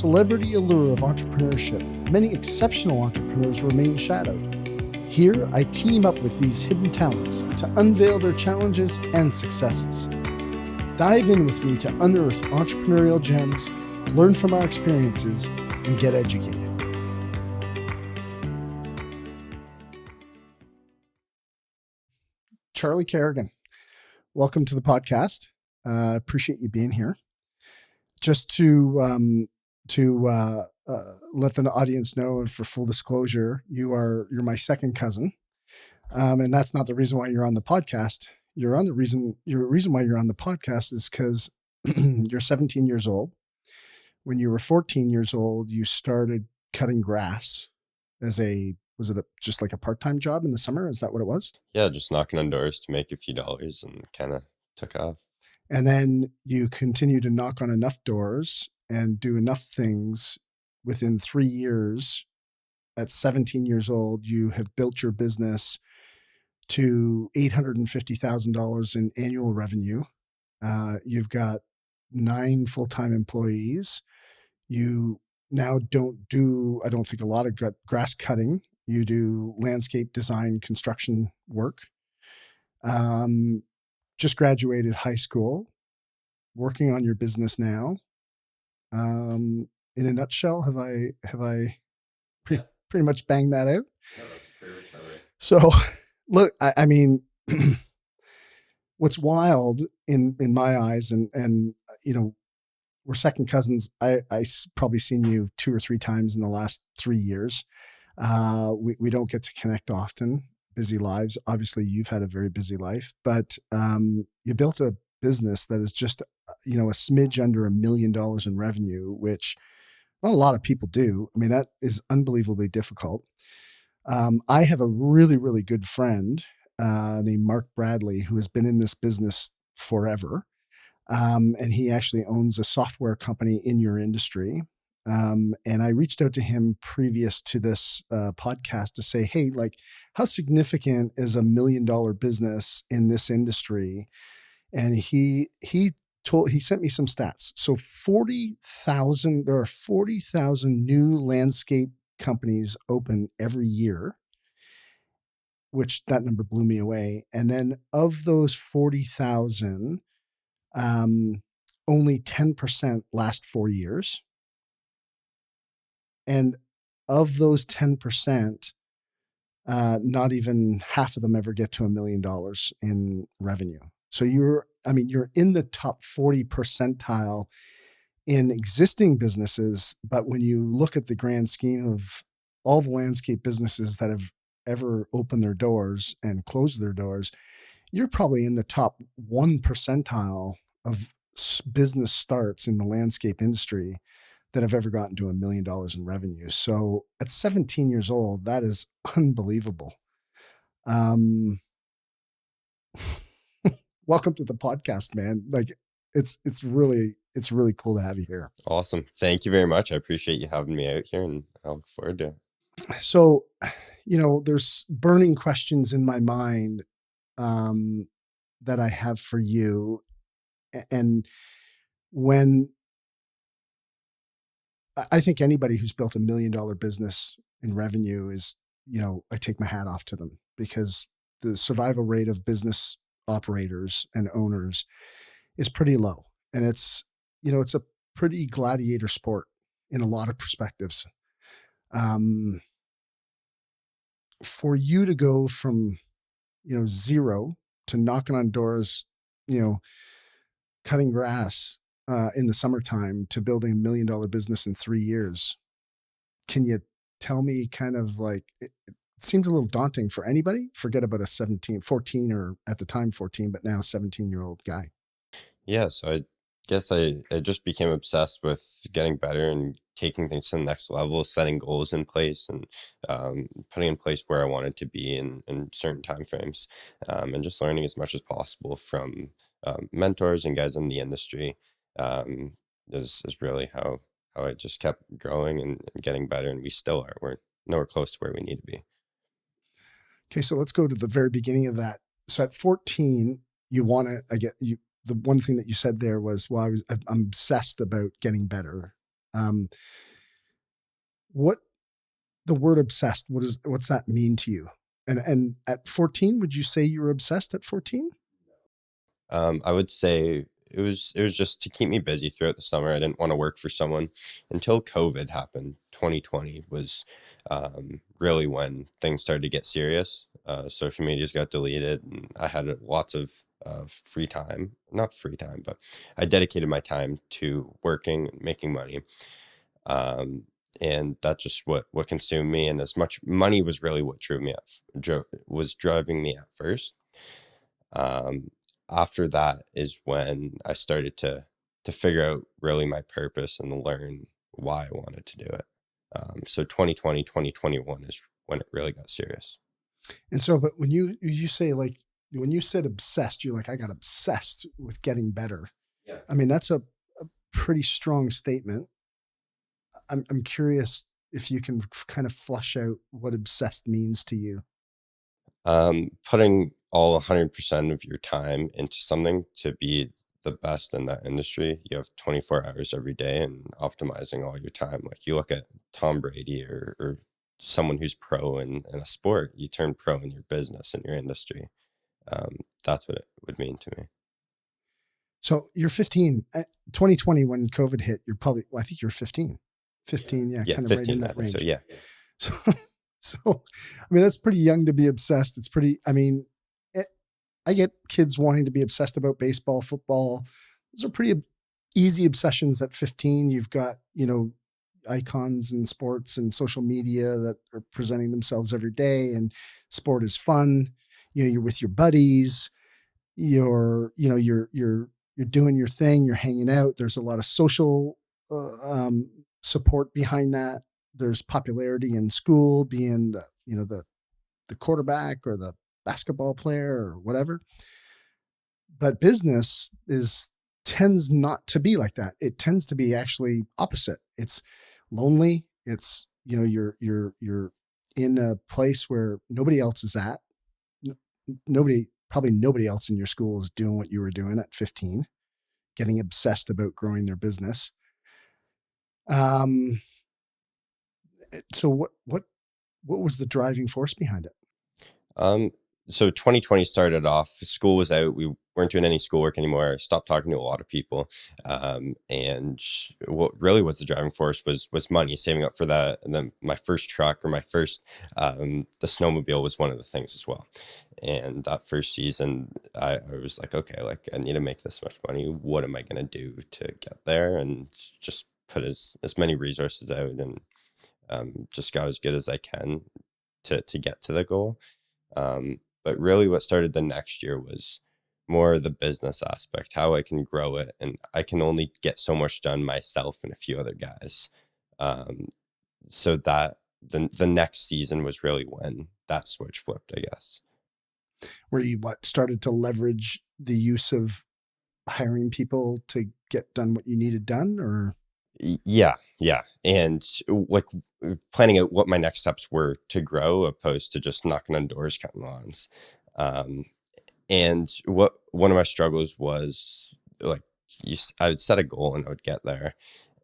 Celebrity allure of entrepreneurship, many exceptional entrepreneurs remain shadowed. Here, I team up with these hidden talents to unveil their challenges and successes. Dive in with me to unearth entrepreneurial gems, learn from our experiences, and get educated. Charlie Kerrigan, welcome to the podcast. Appreciate you being here. Just to let the audience know, and for full disclosure, you're my second cousin, and that's not the reason why you're on the podcast. Your reason why you're on the podcast is because you're 17 years old. When you were 14 years old, you started cutting grass just like a part-time job in the summer? Is that what it was? Yeah, just knocking on doors to make a few dollars and kind of took off. And then you continue to knock on enough doors and do enough things. Within 3 years, at 17 years old, you have built your business to $850,000 in annual revenue. You've got 9 full-time employees. You now don't do, I don't think, a lot of grass cutting. You do landscape design, construction work. Just graduated high school, working on your business now. In a nutshell, have I pretty much banged that out? Yeah, that's a pretty summary. So, look, I mean, what's wild in my eyes, and you know, we're second cousins. I probably seen you 2 or 3 times in the last 3 years. We don't get to connect often. Busy lives. Obviously, you've had a very busy life, but you built a business that is just, a smidge under $1 million in revenue, which not a lot of people do. I mean, that is unbelievably difficult. I have a really, really good friend named Mark Bradley, who has been in this business forever. And he actually owns a software company in your industry. And I reached out to him previous to this podcast to say, hey, like, how significant is $1 million business in this industry? And he sent me some stats. So there are 40,000 new landscape companies open every year, which that number blew me away. And then of those 40,000, only 10% last 4 years. And of those 10%, not even half of them ever get to $1 million in revenue. So you're in the top 40 percentile in existing businesses. But when you look at the grand scheme of all the landscape businesses that have ever opened their doors and closed their doors, you're probably in the top 1 percentile of business starts in the landscape industry that have ever gotten to $1 million in revenue. So at 17 years old, that is unbelievable. Welcome to the podcast, man. Like, it's really cool to have you here. Awesome. Thank you very much. I appreciate you having me out here, and I look forward to it. So, there's burning questions in my mind that I have for you. And when I think anybody who's built $1 million business in revenue is, I take my hat off to them, because the survival rate of business operators and owners is pretty low. And it's a pretty gladiator sport in a lot of perspectives. For you to go from, zero to knocking on doors, cutting grass in the summertime to building $1 million business in 3 years. Can you tell me kind of like, it seems a little daunting for anybody. Forget about a 14 or at the time 14, but now 17-year-old guy. Yeah, so I guess I just became obsessed with getting better and taking things to the next level, setting goals in place, and putting in place where I wanted to be in certain time frames, and just learning as much as possible from mentors and guys in the industry. Is really how I just kept growing and getting better, and we still are. We're nowhere close to where we need to be. Okay, so let's go to the very beginning of that. So at 14, the one thing that you said there was, well, I'm obsessed about getting better. Um, what the word obsessed, what's that mean to you? And at 14, would you say you were obsessed at 14? I would say it was just to keep me busy throughout the summer. I didn't want to work for someone until COVID happened. 2020 was really when things started to get serious. Social medias got deleted, and I had lots of free time. Not free time, but I dedicated my time to working and making money. Um, and that's just what consumed me. And as much money was really what was driving me at first. um, After that is when I started to figure out really my purpose and learn why I wanted to do it. So 2020, 2021 is when it really got serious. And so, but when you say, like, when you said obsessed, you're like, I got obsessed with getting better. Yeah. I mean, that's a pretty strong statement. I'm curious if you can kind of flush out what obsessed means to you. Putting all 100% of your time into something to be the best in that industry. You have 24 hours every day and optimizing all your time. Like you look at Tom Brady or someone who's pro in a sport, you turn pro in your business, in your industry. That's what it would mean to me. So you're 15, 2020 when COVID hit, you're probably, well, I think you're 15, 15. Yeah. Yeah, Kind of right in 15, I that think so. range. Yeah. So, so, I mean, that's pretty young to be obsessed. It's pretty, I mean, I get kids wanting to be obsessed about baseball, football. Those are pretty easy obsessions at 15. You've got, icons in sports and social media that are presenting themselves every day, and sport is fun. You're with your buddies, you're doing your thing, you're hanging out. There's a lot of social support behind that. There's popularity in school, being the quarterback or the basketball player or whatever. But business is tends not to be like that. It tends to be actually opposite. It's lonely. It's, you're in a place where nobody else is at. Probably nobody else in your school is doing what you were doing at 15, getting obsessed about growing their business. Um, so what was the driving force behind it? Um, so 2020 started off, school was out. We weren't doing any schoolwork anymore. Stopped talking to a lot of people. And what really was the driving force was money, saving up for that. And then my first truck, or my first, the snowmobile was one of the things as well. And that first season, I was like, okay, like I need to make this much money. What am I going to do to get there? And just put as many resources out, and just got as good as I can to get to the goal. But really what started the next year was more the business aspect, how I can grow it. And I can only get so much done myself and a few other guys. Um, so that the next season was really when that switch flipped, I guess. Where you started to leverage the use of hiring people to get done what you needed done, or? Yeah. And like planning out what my next steps were to grow, opposed to just knocking on doors, counting lawns. Um, And what one of my struggles was, like, I would set a goal and I would get there,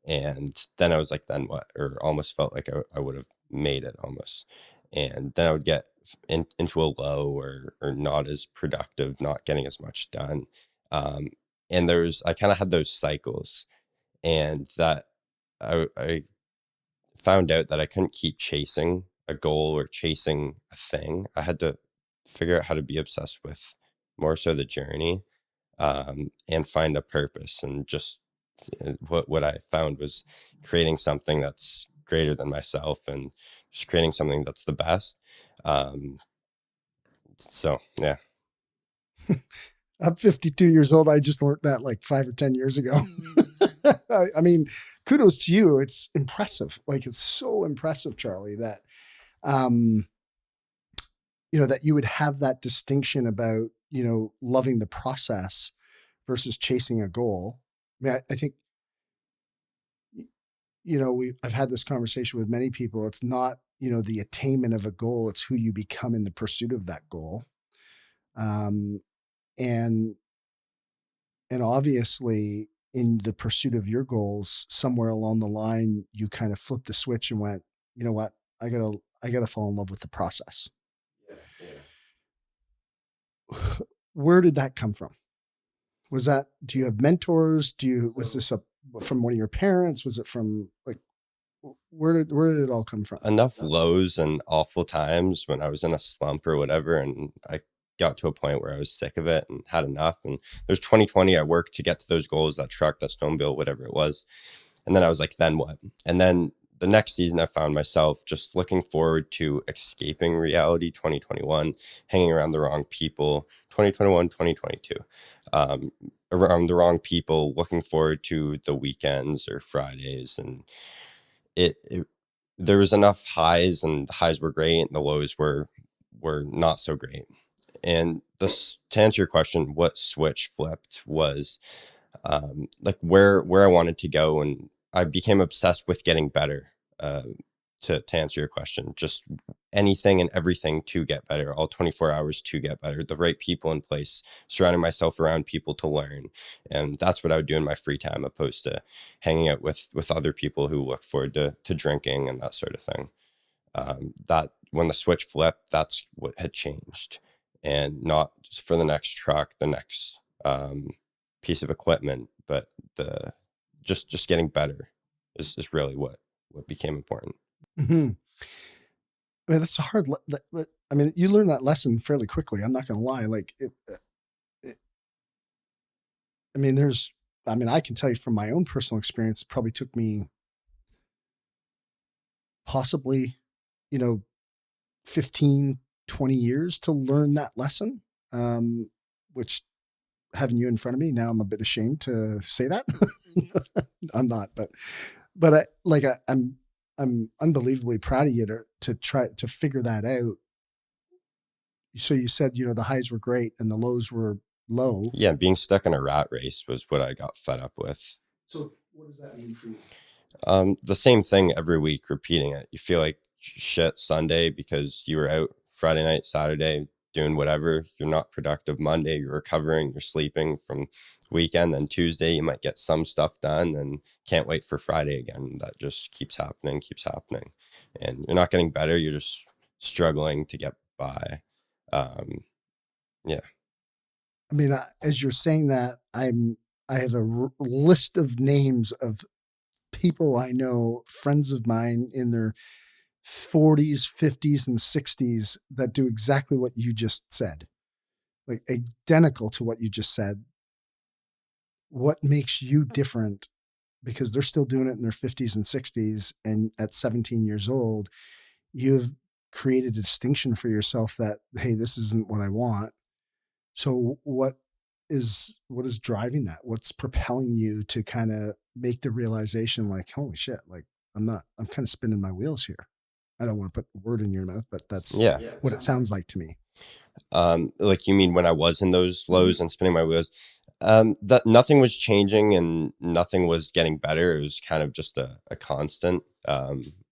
and then I was like, then what? Or almost felt like I would have made it almost, and then I would get into a low, or not as productive, not getting as much done. Um, and I kind of had those cycles, and that I found out that I couldn't keep chasing a goal or chasing a thing. I had to figure out how to be obsessed with more so the journey, and find a purpose. And just what I found was creating something that's greater than myself, and just creating something that's the best. Um, so yeah. I'm 52 years old. I just learned that like 5 or 10 years ago. I mean, kudos to you. It's impressive. Like, it's so impressive, Charlie, that, um, that you would have that distinction about, loving the process versus chasing a goal. I mean, I think, I've had this conversation with many people. It's not, the attainment of a goal. It's who you become in the pursuit of that goal. Um, and, and obviously in the pursuit of your goals, somewhere along the line, you kind of flipped the switch and went, you know what, I gotta fall in love with the process. Yeah, Where did that come from? Was that, do you have mentors? Was this from one of your parents? Was it from like, where did it all come from? enough lows and awful times when I was in a slump or whatever, and I got to a point where I was sick of it and had enough. And there's 2020, I worked to get to those goals, that truck, that snowmobile, whatever it was. And then I was like, then what? And then the next season, I found myself just looking forward to escaping reality. 2021, hanging around the wrong people. 2021, 2022, around the wrong people, looking forward to the weekends or Fridays. And it there was enough highs, and the highs were great and the lows were not so great. And this, to answer your question, what switch flipped was like where I wanted to go, and I became obsessed with getting better. uh, to answer your question, just anything and everything to get better, all 24 hours to get better, the right people in place, surrounding myself around people to learn. And that's what I would do in my free time, opposed to hanging out with other people who look forward to drinking and that sort of thing. That when the switch flipped, that's what had changed. And not for the next truck, the next piece of equipment, but the just getting better is really what became important. Mm-hmm. I mean, that's a hard. I mean, you learn that lesson fairly quickly. I'm not going to lie. Like, it, I mean, I can tell you from my own personal experience, it probably took me possibly, you know, 15, 20 years to learn that lesson. Which, having you in front of me now, I'm a bit ashamed to say that. I'm not, but I'm unbelievably proud of you to try to figure that out. So you said, the highs were great and the lows were low. Yeah, being stuck in a rat race was what I got fed up with. So what does that mean for you? The same thing every week, repeating it. You feel like shit Sunday because you were out Friday night, Saturday, doing whatever. You're not productive Monday. You're recovering. You're sleeping from weekend. Then Tuesday, you might get some stuff done, and can't wait for Friday again. That just keeps happening, and you're not getting better. You're just struggling to get by. Yeah. I mean, as you're saying that, I have a list of names of people I know, friends of mine in their 40s, 50s, and 60s that do exactly what you just said, like identical to what you just said. What makes you different? Because they're still doing it in their 50s and 60s. And at 17 years old, you've created a distinction for yourself that, hey, this isn't what I want. So what is driving that? What's propelling you to kind of make the realization like, holy shit, like I'm kind of spinning my wheels here. I don't want to put a word in your mouth, but that's Yeah. what it sounds like to me. Like, you mean when I was in those lows and spinning my wheels, that nothing was changing and nothing was getting better. It was kind of just a constant,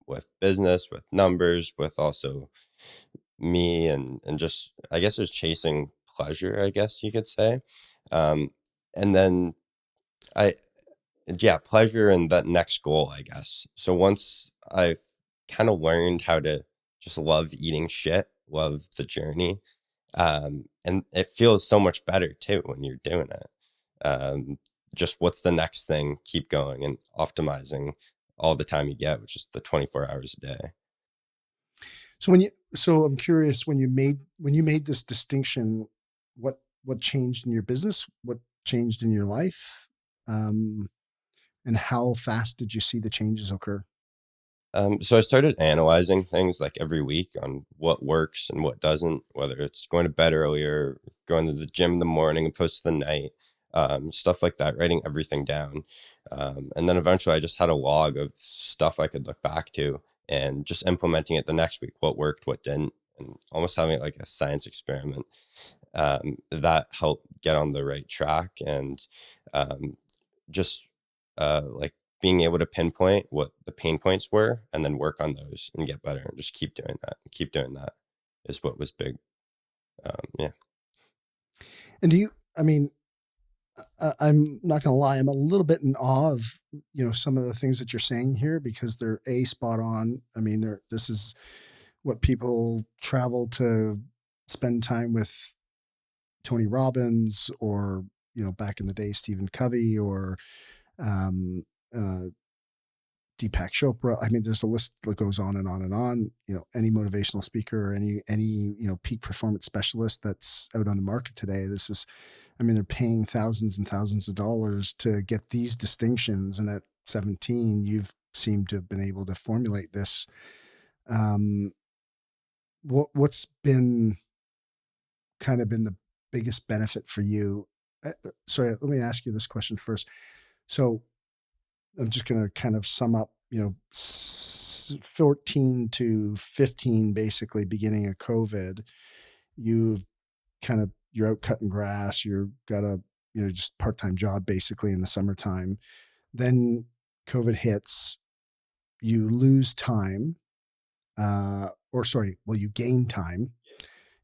with business, with numbers, with also me, and just, I guess it was chasing pleasure, I guess you could say. Um, and then I, yeah, pleasure and that next goal, I guess. So once I've kind of learned how to just love eating shit, love the journey, and it feels so much better too when you're doing it. Just what's the next thing? Keep going and optimizing all the time you get, which is the 24 hours a day. So I'm curious, when you made this distinction, what changed in your business? What changed in your life? Um, and how fast did you see the changes occur? So I started analyzing things like every week on what works and what doesn't, whether it's going to bed earlier, going to the gym in the morning opposed to the night, stuff like that, writing everything down. And then eventually I just had a log of stuff I could look back to and just implementing it the next week, what worked, what didn't, and almost having it like a science experiment. That helped get on the right track, and um, just like being able to pinpoint what the pain points were and then work on those and get better and just keep doing that. Keep doing that is what was big. Yeah. And I mean, I'm not going to lie. I'm a little bit in awe of, some of the things that you're saying here because they're spot on. I mean, this is what people travel to spend time with Tony Robbins or, back in the day, Stephen Covey or, um, uh, Deepak Chopra. I mean, there's a list that goes on and on and on. Any motivational speaker or any peak performance specialist that's out on the market today. They're paying thousands and thousands of dollars to get these distinctions, and at 17, you've seemed to have been able to formulate this. What's been the biggest benefit for you? Sorry, let me ask you this question first. So I'm just going to kind of sum up, 14 to 15, basically beginning of COVID, you're out cutting grass. You've got a, just part-time job basically in the summertime. Then COVID hits, you lose time, you gain time.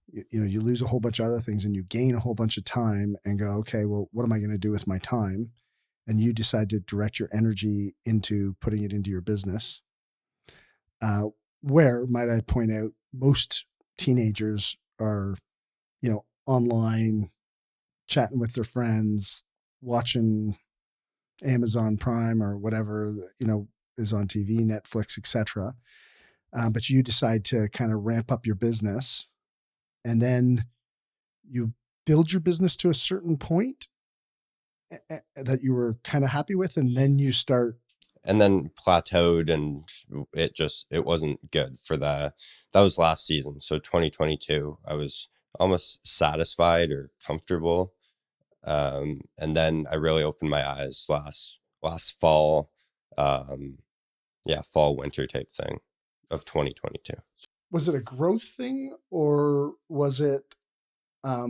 You lose a whole bunch of other things and you gain a whole bunch of time and go, okay, well, what am I going to do with my time? And you decide to direct your energy into putting it into your business. Where, might I point out, most teenagers are, online, chatting with their friends, watching Amazon Prime or whatever, is on TV, Netflix, etc. But you decide to kind of ramp up your business, and then you build your business to a certain point that you were kind of happy with, and then you start. And then plateaued, and it wasn't good for that. That was last season. So 2022, I was almost satisfied or comfortable. And then I really opened my eyes last fall. Fall, winter type thing of 2022. Was it a growth thing or was it, I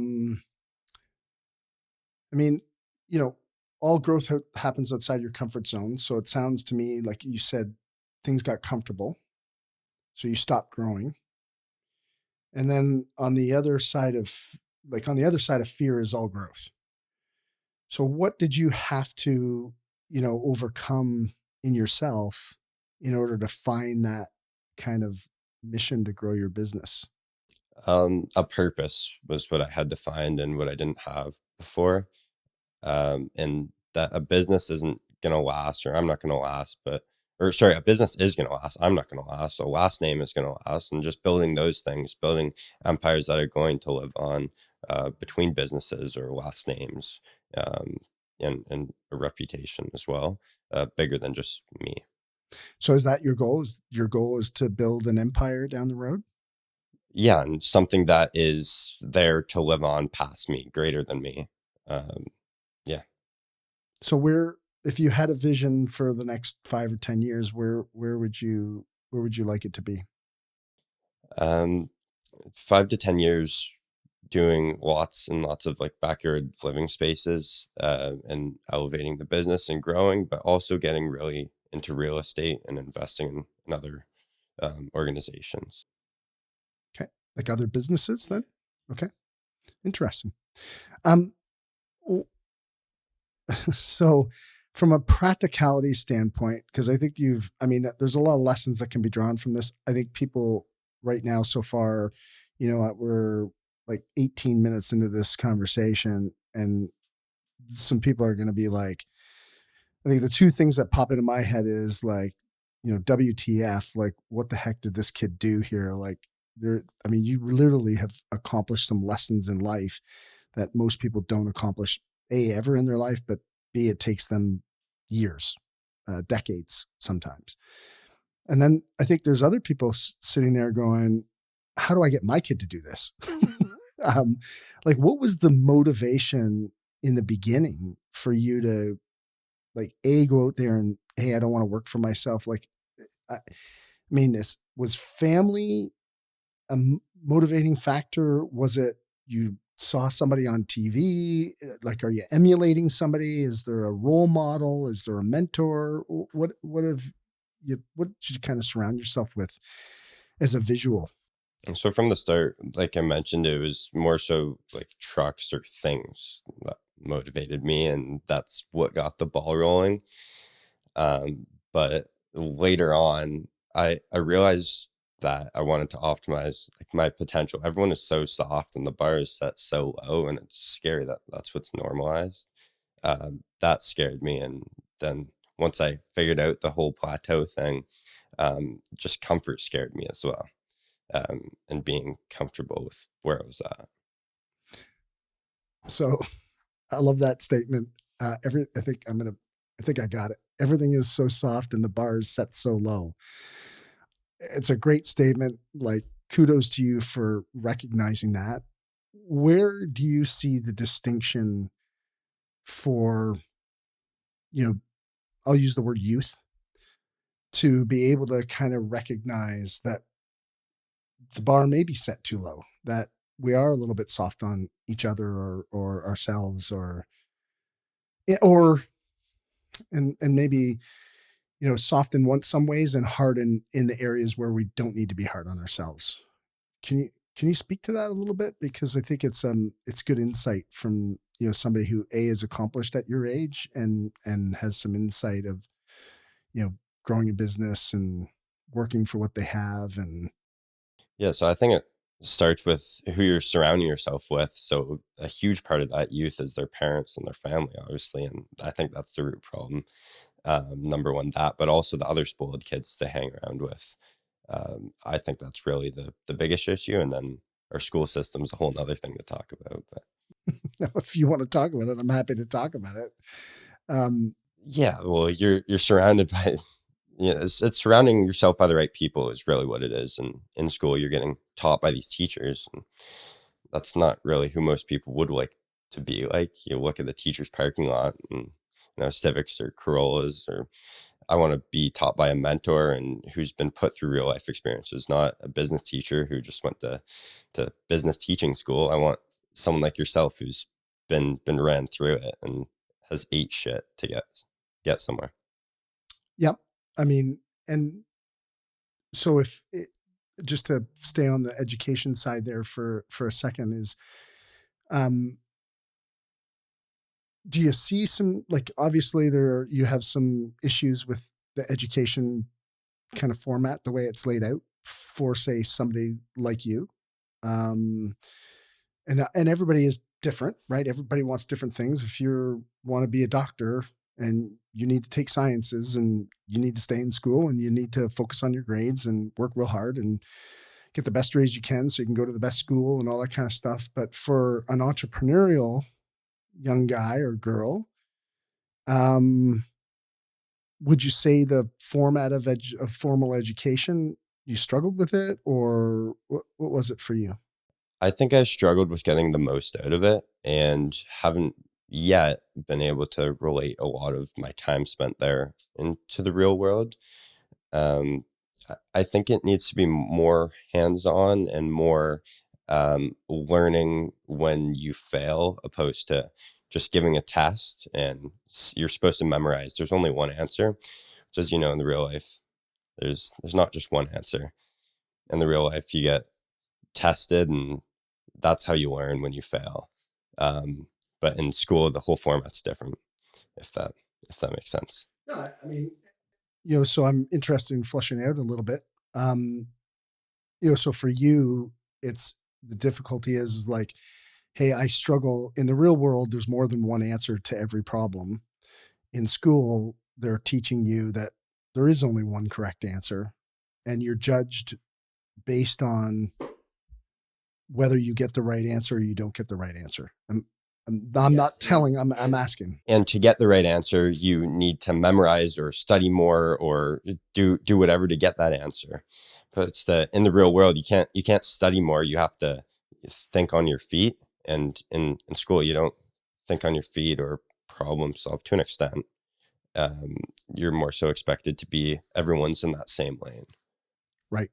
mean, all growth happens outside your comfort zone. So it sounds to me like you said things got comfortable. So you stopped growing. And then on the other side of fear is all growth. So what did you have to, overcome in yourself in order to find that kind of mission to grow your business? A purpose was what I had to find and what I didn't have before. And that a business isn't going to last, or I'm not going to last, a business is going to last. I'm not going to last. A last name is going to last. And just building those things, building empires that are going to live on between businesses or last names, and a reputation as well, bigger than just me. So is that your goal? Your goal is to build an empire down the road? Yeah. And something that is there to live on past me, greater than me. Yeah. So if you had a vision for the next 5 or 10 years, where would you like it to be? 5 to 10 years doing lots and lots of like backyard living spaces, and elevating the business and growing, but also getting really into real estate and investing in other organizations. Okay. Like other businesses then? Okay. Interesting. Um, so from a practicality standpoint, because I think there's a lot of lessons that can be drawn from this. I think people right now so far, we're like 18 minutes into this conversation and some people are going to be like, I think the two things that pop into my head is like, WTF, like what the heck did this kid do here? Like you literally have accomplished some lessons in life that most people don't accomplish ever in their life, but B, it takes them years, decades sometimes. And then I think there's other people sitting there going, how do I get my kid to do this? Like what was the motivation in the beginning for you to like go out there and, hey, I don't want to work for myself. Like, this was family a motivating factor? Was it you saw somebody on TV? Like, are you emulating somebody? Is there a role model? Is there a mentor? What did you kind of surround yourself with as a visual? And so from the start, like I mentioned, it was more so like trucks or things motivated me, and that's what got the ball rolling. But later on, I realized that I wanted to optimize like my potential. Everyone is so soft and the bar is set so low, and it's scary that that's what's normalized. That scared me. And then once I figured out the whole plateau thing, just comfort scared me as well. And being comfortable with where I was at. So I love that statement. I think I got it. Everything is so soft and the bar is set so low. It's a great statement. Like, kudos to you for recognizing that. Where do you see the distinction for, you know, I'll use the word youth, to be able to kind of recognize that the bar may be set too low, that we are a little bit soft on each other or ourselves or and maybe, soft in some ways and hard in the areas where we don't need to be hard on ourselves. Can you speak to that a little bit? Because I think it's good insight from, somebody who is accomplished at your age and has some insight of, growing a business and working for what they have. And Yeah, so I think it starts with who you're surrounding yourself with. So a huge part of that youth is their parents and their family, obviously, and I think that's the root problem. Number one, that, but also the other spoiled kids they hang around with. I think that's really the biggest issue, and then our school system is a whole nother thing to talk about. But if you want to talk about it, I'm happy to talk about it. yeah, well, you're surrounded by, it's surrounding yourself by the right people is really what it is. And in school, you're getting taught by these teachers, and that's not really who most people would like to be like. You look at the teacher's parking lot, and Civics or Corollas, or I want to be taught by a mentor and who's been put through real life experiences, not a business teacher who just went to business teaching school. I want someone like yourself who's been ran through it and has ate shit to get somewhere. Yep. I mean, and so just to stay on the education side there for a second is, um, do you see some, like, obviously you have some issues with the education kind of format, the way it's laid out for, say, somebody like you. Um, and everybody is different, right? Everybody wants different things. If you want to be a doctor and you need to take sciences and you need to stay in school and you need to focus on your grades and work real hard and get the best grades you can so you can go to the best school and all that kind of stuff. But for an entrepreneurial young guy or girl, um, would you say the format of formal education, you struggled with it, or what was it for you? I think I struggled with getting the most out of it and haven't yet been able to relate a lot of my time spent there into the real world. Um, I think it needs to be more hands-on and more learning when you fail, opposed to just giving a test and you're supposed to memorize. There's only one answer, which, as you know, in the real life, there's not just one answer. In the real life, you get tested, and that's how you learn when you fail. But in school, the whole format's different. If that makes sense. No, I mean, so I'm interested in flushing out a little bit. Um, so for you, it's the difficulty is like, hey, I struggle in the real world. There's more than one answer to every problem. In school, they're teaching you that there is only one correct answer, and you're judged based on whether you get the right answer or you don't get the right answer. I'm Yes. not telling, I'm asking. And to get the right answer, you need to memorize or study more or do whatever to get that answer. But it's in the real world, you can't study more. You have to think on your feet. And in school, you don't think on your feet or problem solve to an extent. You're more so expected to be everyone's in that same lane. Right.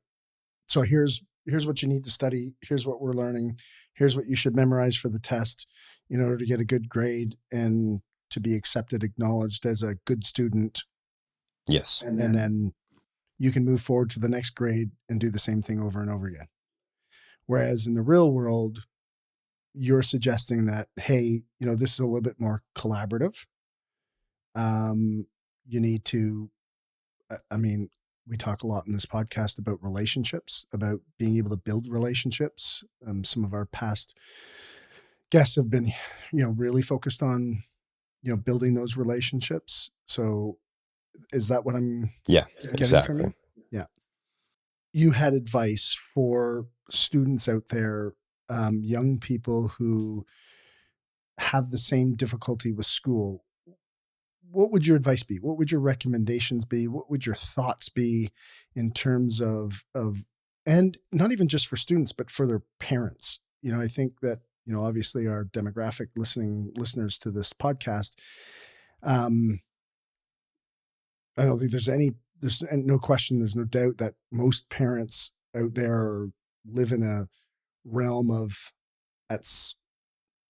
So here's what you need to study. Here's what we're learning. Here's what you should memorize for the test in order to get a good grade and to be accepted, acknowledged as a good student. Yes. And then you can move forward to the next grade and do the same thing over and over again. Whereas in the real world, you're suggesting that, hey, this is a little bit more collaborative. You need to, I mean, we talk a lot in this podcast about relationships, about being able to build relationships. Some of our past guests have been, really focused on, building those relationships. So is that what I'm Yeah, getting from exactly. you? Yeah. You had advice for students out there, young people who have the same difficulty with school. What would your advice be? What would your recommendations be? What would your thoughts be in terms of, and not even just for students, but for their parents? I think that, obviously our demographic listeners to this podcast, um, I don't think there's no question, there's no doubt that most parents out there live in a realm of, at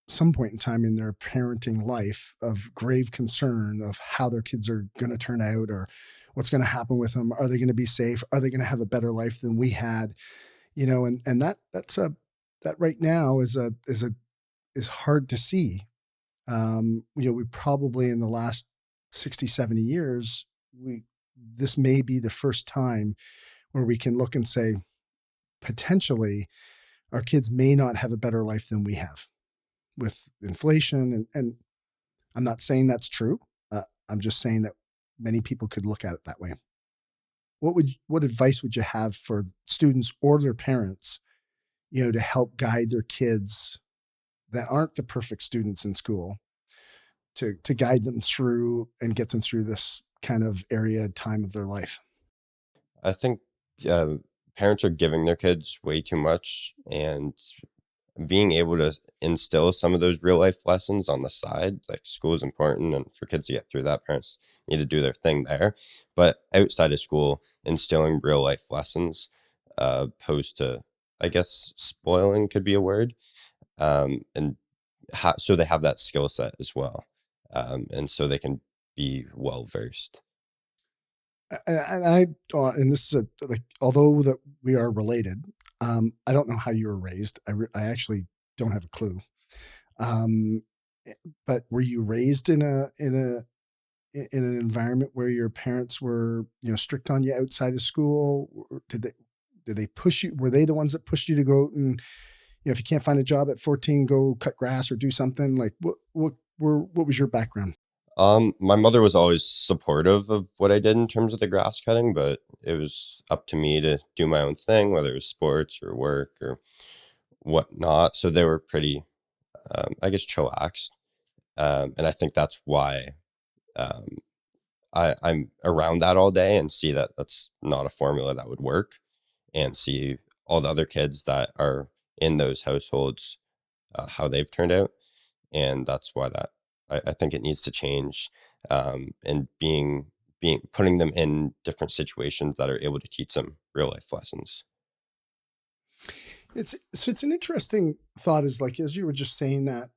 some point in time in their parenting life, of grave concern of how their kids are going to turn out, or what's going to happen with them. Are they going to be safe? Are they going to have a better life than we had? And that right now is hard to see. We probably in the last 60, 70 years, this may be the first time where we can look and say, potentially, our kids may not have a better life than we have with inflation. And I'm not saying that's true. I'm just saying that many people could look at it that way. What advice would you have for students or their parents, to help guide their kids that aren't the perfect students in school, to guide them through and get them through this kind of area time of their life? I think uh, parents are giving their kids way too much, and being able to instill some of those real life lessons on the side, like school is important, and for kids to get through that, parents need to do their thing there. But outside of school, instilling real life lessons, opposed to, I guess, spoiling could be a word, and so they have that skill set as well, and so they can be well versed. And this is like, although that we are related, I don't know how you were raised. I actually don't have a clue. Um, but were you raised in an environment where your parents were, strict on you outside of school? Did they push you? Were they the ones that pushed you to go out and, if you can't find a job at 14, go cut grass or do something? Like what was your background? My mother was always supportive of what I did in terms of the grass cutting, but it was up to me to do my own thing, whether it was sports or work or whatnot. So they were pretty, I guess, chillaxed. And I think that's why um, I'm around that all day and see that that's not a formula that would work, and see all the other kids that are in those households, how they've turned out. And that's why that I think it needs to change, and being putting them in different situations that are able to teach them real life lessons. It's an interesting thought, is like, as you were just saying that,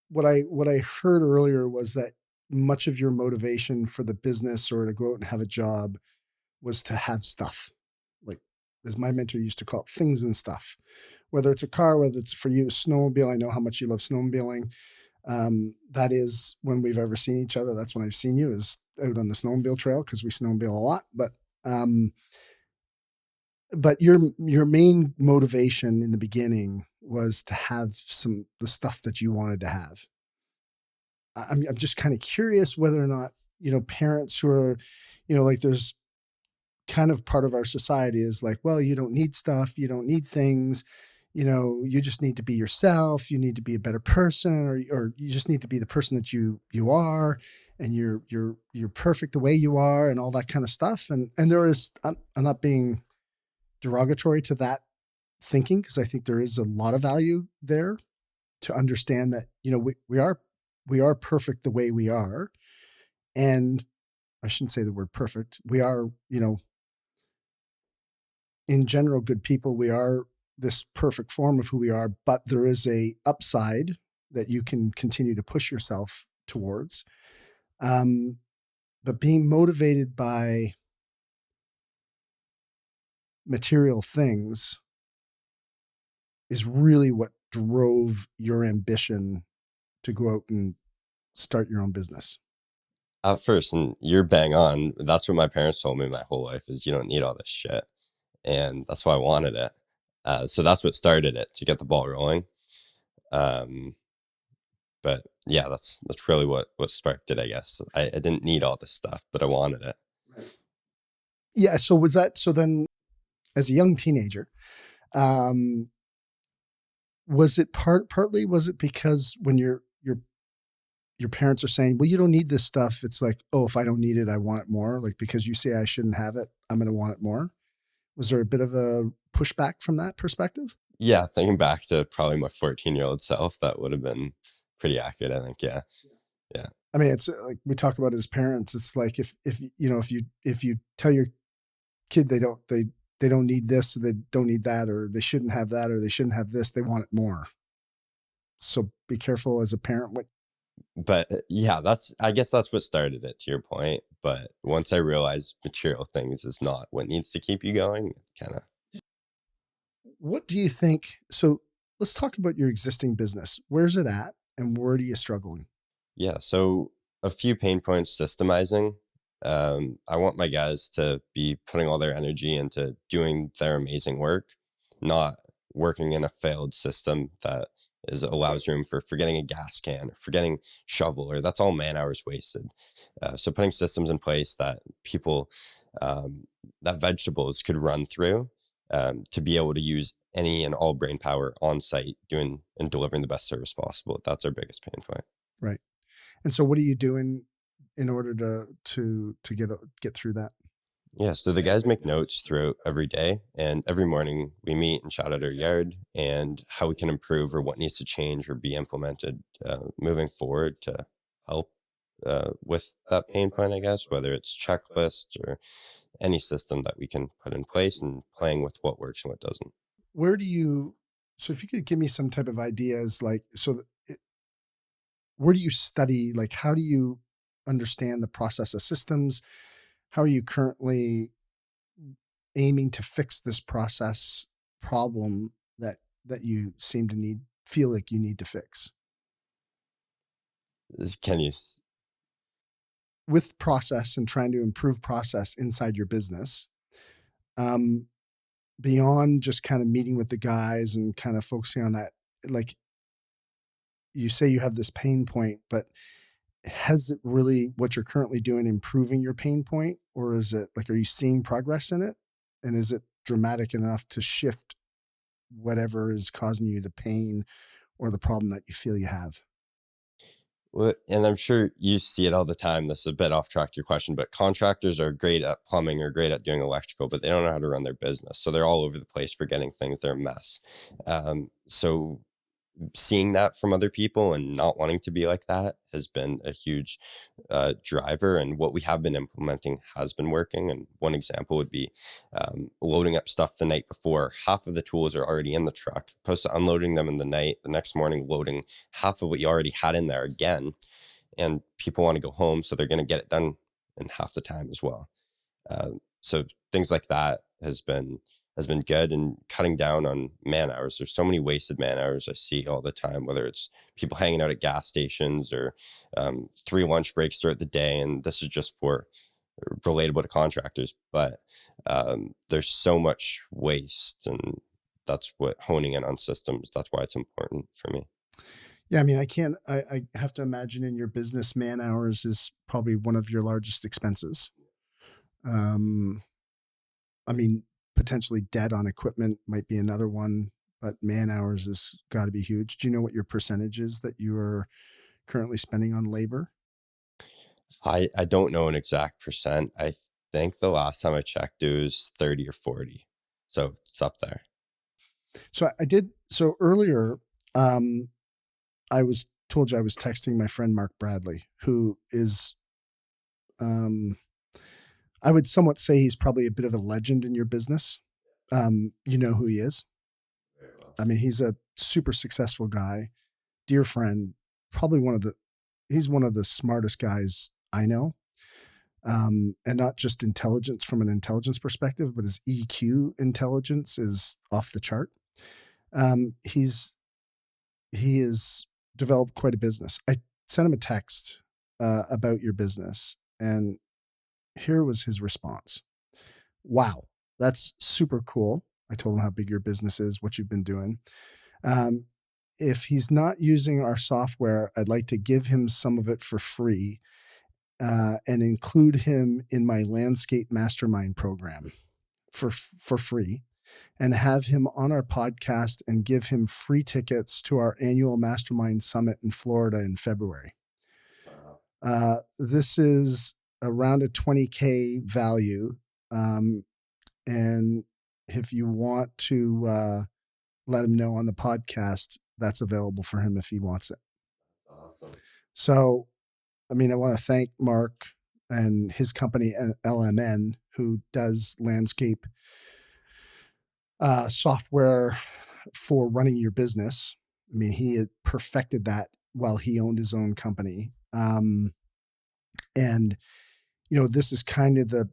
what I heard earlier was that much of your motivation for the business or to go out and have a job was to have stuff. Like, as my mentor used to call it, things and stuff. Whether it's a car, whether it's for you a snowmobile. I know how much you love snowmobiling. That is when we've ever seen each other. That's when I've seen you, is out on the snowmobile trail, because we snowmobile a lot. Um, but your main motivation in the beginning was to have the stuff that you wanted to have. I'm just kind of curious whether or not, parents who are, like, there's kind of part of our society is like, well, you don't need stuff, you don't need things, you just need to be yourself, you need to be a better person, or you just need to be the person that you are, and you're perfect the way you are, and all that kind of stuff. And there is, I'm not being derogatory to that thinking, because I think there is a lot of value there, to understand that, we are perfect the way we are. And I shouldn't say the word perfect. We are, in general, good people. We are this perfect form of who we are, but there is a upside that you can continue to push yourself towards. But being motivated by material things, is really what drove your ambition to go out and start your own business? At first, and you're bang on. That's what my parents told me my whole life is you don't need all this shit. And that's why I wanted it. So that's what started it to get the ball rolling. Um, but yeah, that's really what sparked it, I guess. I didn't need all this stuff, but I wanted it. Yeah. So was that, so then as a young teenager, um, was it partly, was it because when your parents are saying, well, you don't need this stuff. It's like, oh, if I don't need it, I want it more. Like, because you say I shouldn't have it, I'm going to want it more. Was there a bit of a pushback from that perspective? Yeah, thinking back to probably my 14-year-old self, that would have been pretty accurate, I think. Yeah. Yeah. I mean, it's like we talk about as parents. It's like if you know if you tell your kid they don't need this, or they don't need that, or they shouldn't have that, or they shouldn't have this, they want it more. So be careful as a parent. What But yeah, I guess that's what started it, to your point. But once I realized material things is not what needs to keep you going, kind of. what do you think? So let's talk about your existing business. Where's it at, and where do you struggling? Yeah, so a few pain points systemizing. I want my guys to be putting all their energy into doing their amazing work, not working in a failed system that allows room for forgetting a gas can or forgetting shovel, or that's all man hours wasted. So putting systems in place that people, that vegetables could run through, to be able to use any and all brain power on site, doing and delivering the best service possible. That's our biggest pain point. Right. And so what are you doing in order to get through that? Yeah, so the guys make notes throughout every day, and every morning we meet and shout out our yard and how we can improve or what needs to change or be implemented moving forward to help with that pain point, I guess, whether it's checklists or any system that we can put in place, and playing with what works and what doesn't. Where do you, so if you could give me some type of ideas, like, where do you study? Like, how do you understand the process of systems? How are you currently aiming to fix this process problem that you seem to feel like you need to fix? Can you? With process and trying to improve process inside your business, um, beyond just kind of meeting with the guys and kind of focusing on that, like you say you have this pain point, but has it really, what you're currently doing, improving your pain point? Or is it like, are you seeing progress in it? And is it dramatic enough to shift whatever is causing you the pain or the problem that you feel you have? Well, and I'm sure you see it all the time. This is a bit off track to your question, but contractors are great at plumbing or great at doing electrical, but they don't know how to run their business. So they're all over the place forgetting things. They're a mess. So seeing that from other people and not wanting to be like that has been a huge driver. And what we have been implementing has been working. And one example would be loading up stuff the night before. Half of the tools are already in the truck, opposed to unloading them in the night, the next morning loading half of what you already had in there again. And people want to go home, so they're going to get it done in half the time as well. So things like that has been good, and cutting down on man hours. There's so many wasted man hours I see all the time, whether it's people hanging out at gas stations or 3 lunch breaks throughout the day. And this is just for relatable to contractors, but there's so much waste, and that's what honing in on systems. That's why it's important for me. Yeah. I mean, I have to imagine in your business, man hours is probably one of your largest expenses. Um, I mean, potentially debt on equipment might be another one, but man hours has got to be huge. Do you know what your percentage is that you are currently spending on labor? I don't know an exact percent. I think the last time I checked, it was 30 or 40. So it's up there. So I did. So earlier, um, I was told you I was texting my friend Mark Bradley, who is, um, I would somewhat say he's probably a bit of a legend in your business. You know who he is? Very well. I mean, he's a super successful guy, dear friend, probably he's one of the smartest guys I know. And not just intelligence from an intelligence perspective, but his EQ intelligence is off the chart. He's he has developed quite a business. I sent him a text about your business, and here was his response. Wow, that's super cool. I told him how big your business is, what you've been doing. Um, if he's not using our software, I'd like to give him some of it for free and include him in my landscape mastermind program for free, and have him on our podcast and give him free tickets to our annual mastermind summit in Florida in February. Wow. This is around a 20K value. And if you want to let him know on the podcast, that's available for him if he wants it. That's awesome. So, I mean, I want to thank Mark and his company, LMN, who does landscape software for running your business. I mean, he had perfected that while he owned his own company. And, this is kind of the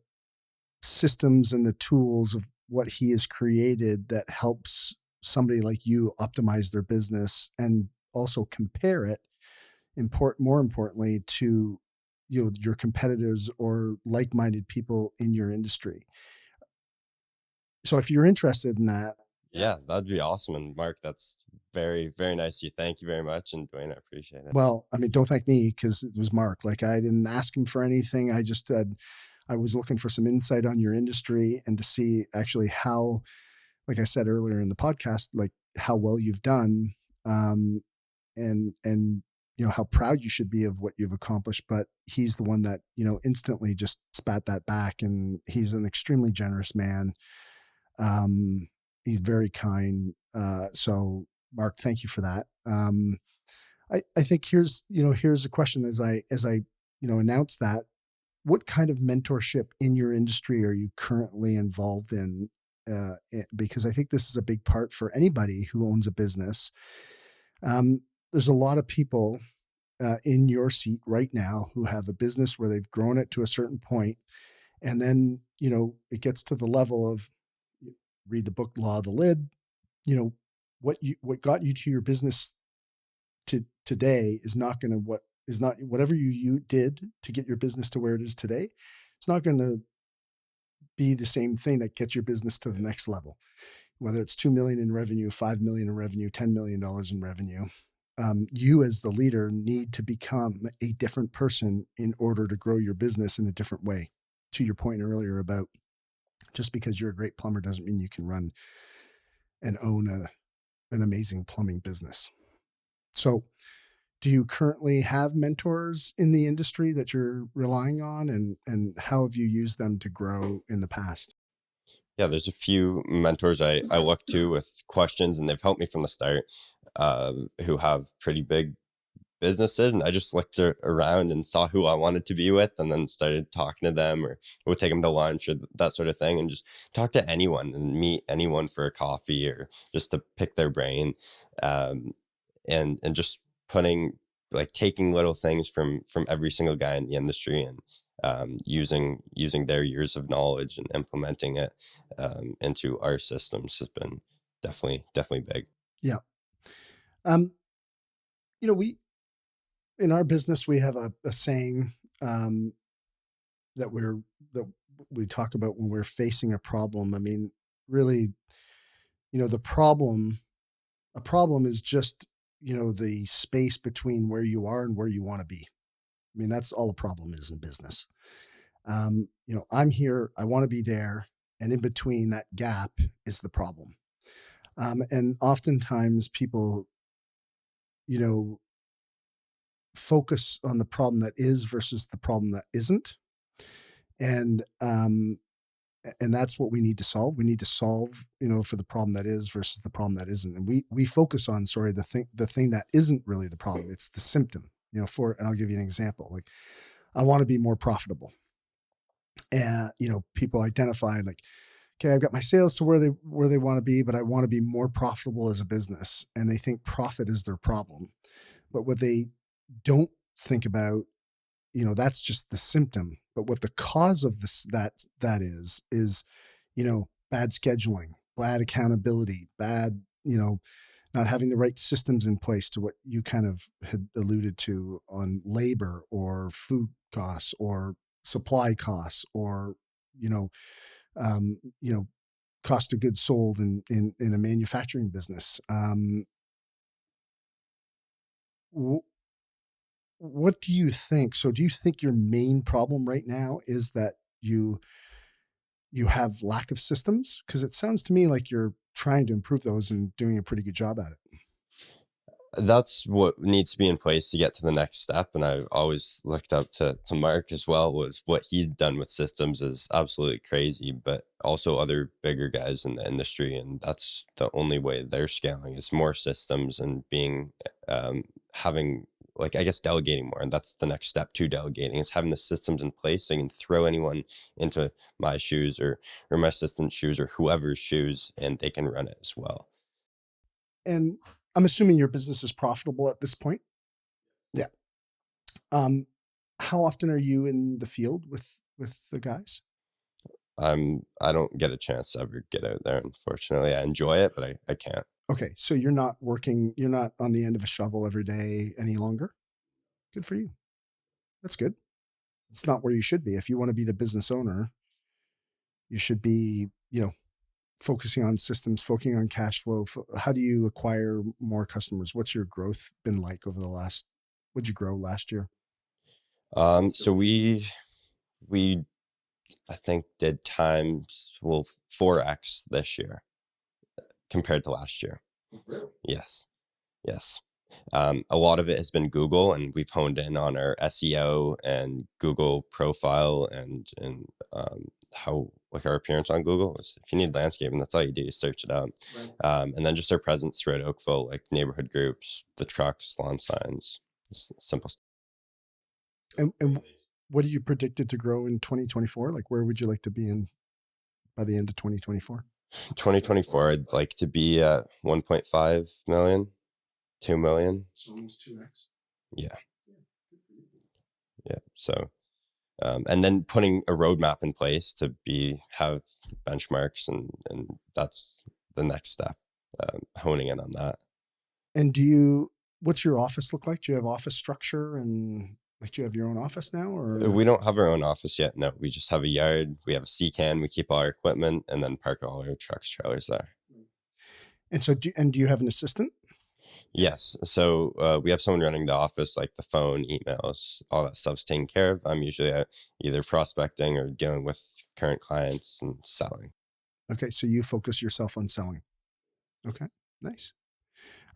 systems and the tools of what he has created that helps somebody like you optimize their business and also compare it more importantly to your competitors or like-minded people in your industry. So if you're interested in that, Yeah, that'd be awesome. And Mark, that's very, very nice of you. Thank you very much. And Dwayne, I appreciate it. well, I mean, don't thank me because it was Mark. Like, I didn't ask him for anything. I just I was looking for some insight on your industry and to see actually how, like I said earlier in the podcast, like how well you've done, and how proud you should be of what you've accomplished. But he's the one that instantly just spat that back, and he's an extremely generous man. He's very kind. So Mark, thank you for that. I think here's a question as I announce that. What kind of mentorship in your industry are you currently involved in? Because I think this is a big part for anybody who owns a business. There's a lot of people in your seat right now who have a business where they've grown it to a certain point, and then it gets to the level of read the book Law of the Lid. What got you to your business today is not going to whatever you did to get your business to where it is today. It's not going to be the same thing that gets your business to the next level, whether it's 2 million in revenue, 5 million in revenue, $10 million in revenue. You as the leader need to become a different person in order to grow your business in a different way. To your point earlier about just because you're a great plumber doesn't mean you can run and own an amazing plumbing business. So do you currently have mentors in the industry that you're relying on, and how have you used them to grow in the past? Yeah, there's a few mentors I look to with questions, and they've helped me from the start, who have pretty big businesses. And I just looked around and saw who I wanted to be with, and then started talking to them, or would take them to lunch or that sort of thing, and just talk to anyone and meet anyone for a coffee or just to pick their brain. And just putting like taking little things from every single guy in the industry, and using their years of knowledge and implementing it into our systems has been definitely big. Yeah. Um, we in our business we have a saying um, that that we talk about when we're facing a problem. I mean, really, the problem a problem is just the space between where you are and where you want to be. I mean, that's all a problem is in business. I'm here, I want to be there, and in between that gap is the problem. And oftentimes people, you know, focus on the problem that is versus the problem that isn't. And that's what we need to solve. We need to solve, for the problem that is versus the problem that isn't. And we focus on, the thing that isn't really the problem. It's the symptom, and I'll give you an example. Like, I want to be more profitable. And, people identify like, okay, I've got my sales to where they want to be, but I want to be more profitable as a business. And they think profit is their problem. But what they don't think about, that's just the symptom. But what the cause of this that is bad scheduling, bad accountability, bad not having the right systems in place, to what you kind of had alluded to on labor or food costs or supply costs, or, you know, um, you know, cost of goods sold in a manufacturing business. What do you think? So do you think your main problem right now is that you have lack of systems? Because it sounds to me like you're trying to improve those and doing a pretty good job at it. That's what needs to be in place to get to the next step. And I've always looked up to Mark as well. Was what he'd done with systems is absolutely crazy, but also other bigger guys in the industry. And that's the only way they're scaling is more systems and being, having, like, I guess, delegating more. And that's the next step to delegating, is having the systems in place so you can throw anyone into my shoes or my assistant's shoes or whoever's shoes, and they can run it as well. And I'm assuming your business is profitable at this point. Yeah. Um, how often are you in the field with the guys? I don't get a chance to ever get out there, unfortunately. I enjoy it, but I can't. Okay, so you're not on the end of a shovel every day any longer. Good for you. That's good. It's not where you should be. If you want to be the business owner, you should be, focusing on systems, focusing on cash flow. How do you acquire more customers? What's your growth been like over the last, what'd you grow last year? So we I think did times, well, 4x this year compared to last year. Yes. Yes. A lot of it has been Google, and we've honed in on our SEO and Google profile, and how, like, our appearance on Google. If you need landscaping, that's all you do, you search it up. And then just our presence throughout Oakville, like neighborhood groups, the trucks, lawn signs, simple stuff. And what are you predicted to grow in 2024? Like, where would you like to be in by the end of 2024? 2024, I'd like to be at 1.5 million, 2 million. It's almost 2x. Yeah. Yeah. So, and then putting a roadmap in place to have benchmarks, and that's the next step, honing in on that. And what's your office look like? Do you have office structure, and like, do you have your own office now, or? We don't have our own office yet. No, we just have a yard. We have a C-can. We keep all our equipment and then park all our trucks, trailers there. And so, do you have an assistant? Yes. So we have someone running the office, like the phone, emails, all that stuff's taken care of. I'm usually either prospecting or dealing with current clients and selling. Okay, so you focus yourself on selling. Okay, nice.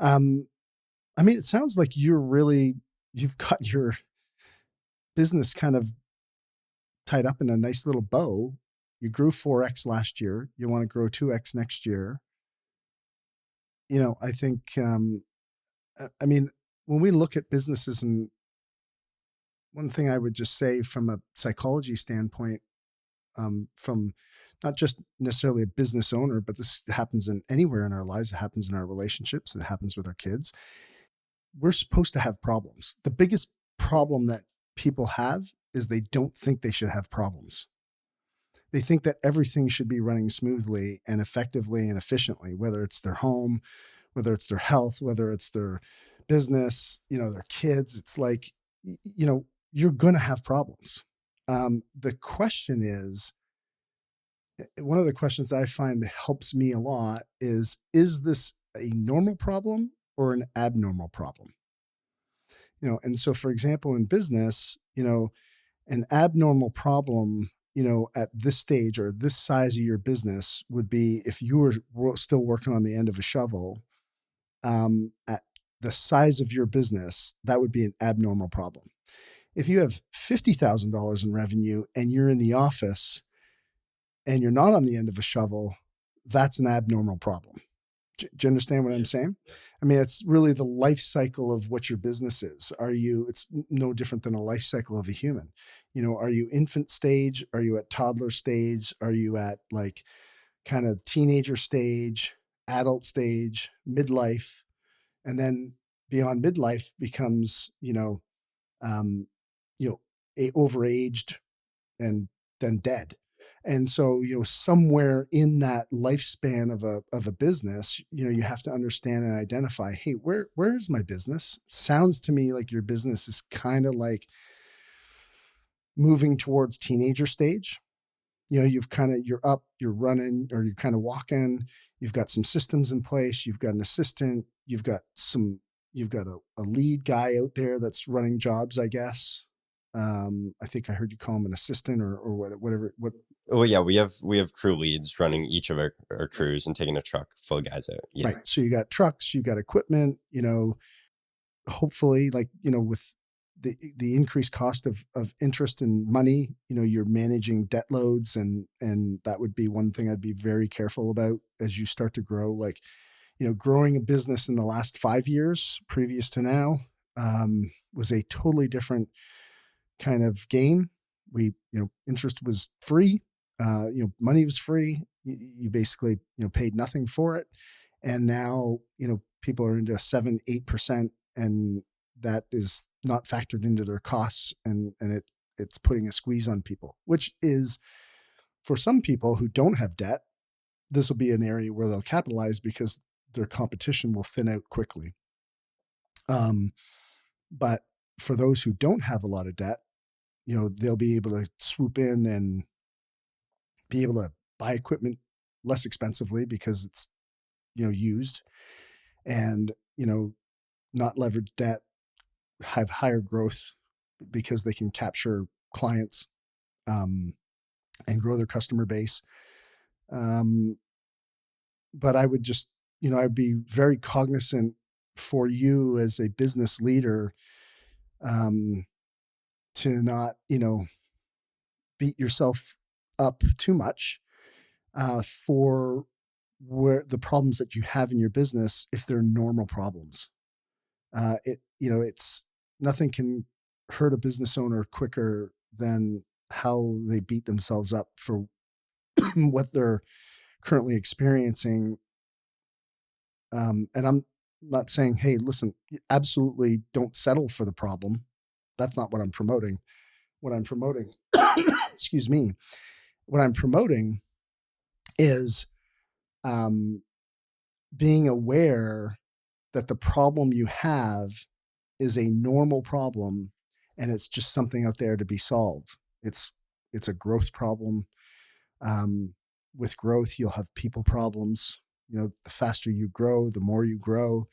I mean, it sounds like you've got your business kind of tied up in a nice little bow. You grew 4x last year. You want to grow 2x next year. I think, I mean, when we look at businesses, and one thing I would just say from a psychology standpoint, from not just necessarily a business owner, but this happens anywhere in our lives. It happens in our relationships. It happens with our kids. We're supposed to have problems. The biggest problem that people have is they don't think they should have problems. They think that everything should be running smoothly and effectively and efficiently, whether it's their home, whether it's their health, whether it's their business, their kids. It's like, you're going to have problems. The question is, one of the questions I find helps me a lot is this a normal problem or an abnormal problem? And so, for example, in business, an abnormal problem, at this stage or this size of your business would be if you were still working on the end of a shovel, at the size of your business, that would be an abnormal problem. If you have $50,000 in revenue and you're in the office and you're not on the end of a shovel, that's an abnormal problem. Do you understand what I'm saying? I mean, it's really the life cycle of what your business is. It's no different than a life cycle of a human. Are you infant stage? Are you at toddler stage? Are you at like kind of teenager stage, adult stage, midlife? And then beyond midlife becomes, a overaged and then dead. And so, somewhere in that lifespan of a business, you have to understand and identify, hey, where is my business? Sounds to me like your business is kind of like moving towards teenager stage. You're up, you're running, or you're kind of walking. You've got some systems in place. You've got an assistant. You've got a lead guy out there that's running jobs, I guess. I think I heard you call him an assistant or whatever. Oh yeah, we have crew leads running each of our crews and taking a truck full of guys out. Yeah. Right. So you got trucks, you got equipment, hopefully, like, with the increased cost of interest and money, you're managing debt loads, and that would be one thing I'd be very careful about as you start to grow. Like, growing a business in the last 5 years previous to now, was a totally different kind of game. Interest was free. Money was free. You basically, paid nothing for it. And now, people are into 7-8%, and that is not factored into their costs. And it's putting a squeeze on people, which is, for some people who don't have debt, this will be an area where they'll capitalize because their competition will thin out quickly. But for those who don't have a lot of debt, they'll be able to swoop in and be able to buy equipment less expensively because it's, used, and, not leverage debt, have higher growth because they can capture clients, and grow their customer base. But I would just, I'd be very cognizant for you as a business leader, to not, beat yourself up too much, for where the problems that you have in your business, if they're normal problems. It's nothing can hurt a business owner quicker than how they beat themselves up for what they're currently experiencing. And I'm not saying, hey, listen, absolutely don't settle for the problem. That's not what I'm promoting. What I'm promoting, excuse me, what I'm promoting is, being aware that the problem you have is a normal problem, and it's just something out there to be solved. It's a growth problem. With growth, you'll have people problems. The faster you grow, the more you grow,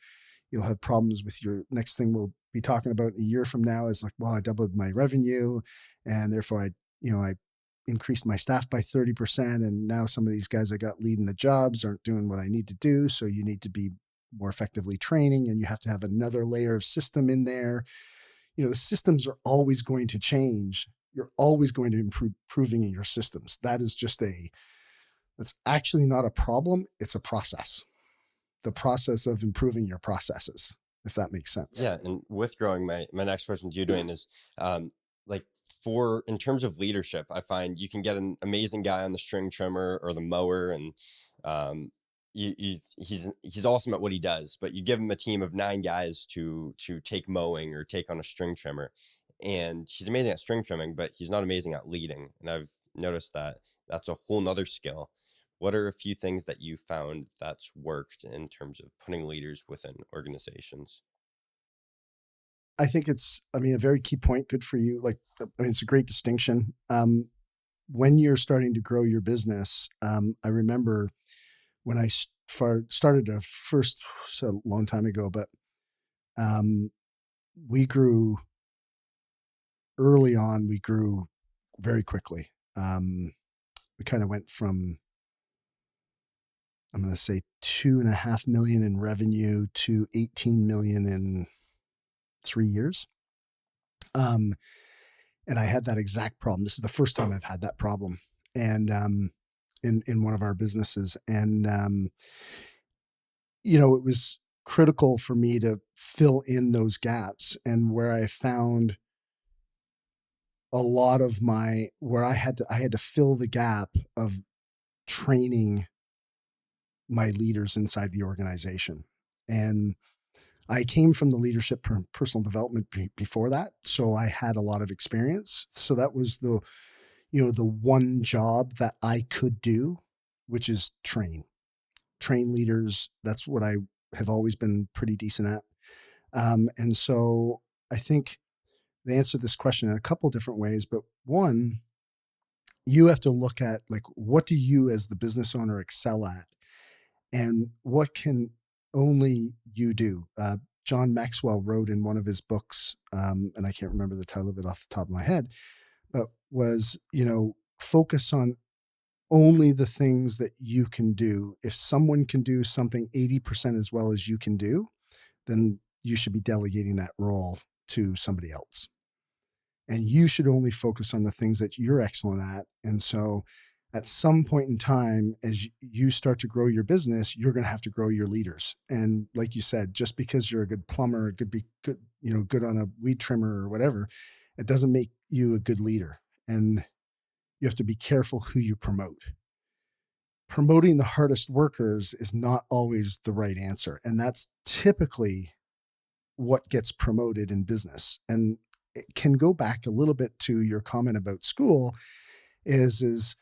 you'll have problems with your next thing we'll be talking about a year from now is like, well, I doubled my revenue, and therefore I increased my staff by 30%. And now some of these guys I got leading the jobs aren't doing what I need to do. So you need to be more effectively training, and you have to have another layer of system in there. The systems are always going to change. You're always going to improving in your systems. That is that's actually not a problem. It's a process. The process of improving your processes, if that makes sense. Yeah. And with growing, my next question to you, Dwayne, is like, in terms of leadership, I find you can get an amazing guy on the string trimmer or the mower, and he's awesome at what he does, but you give him a team of 9 guys to take mowing or take on a string trimmer, and he's amazing at string trimming, but he's not amazing at leading. And I've noticed that that's a whole nother skill. What are a few things that you found that's worked in terms of putting leaders within organizations? I think it's, a very key point. Good for you. Like, it's a great distinction. When you're starting to grow your business, I remember when I started first, a long time ago, but we grew early on. We grew very quickly. We kind of went from, I'm going to say, 2.5 million in revenue to 18 million in 3 years. And I had that exact problem. This is the first time I've had that problem, and in one of our businesses. And it was critical for me to fill in those gaps, and where I found a lot of where I had to fill the gap of training my leaders inside the organization. And I came from the leadership personal development before that. So I had a lot of experience. So that was the one job that I could do, which is train leaders. That's what I have always been pretty decent at. And so I think they answer this question in a couple different ways, but one, you have to look at like, what do you as the business owner excel at, and what can only you do? John Maxwell wrote in one of his books, and I can't remember the title of it off the top of my head, but was, focus on only the things that you can do. If someone can do something 80% as well as you can do, then you should be delegating that role to somebody else. And you should only focus on the things that you're excellent at. And so at some point in time, as you start to grow your business, you're going to have to grow your leaders. And like you said, just because you're a good plumber, good on a weed trimmer or whatever, it doesn't make you a good leader. And you have to be careful who you promote. Promoting the hardest workers is not always the right answer. And that's typically what gets promoted in business. And it can go back a little bit to your comment about school is,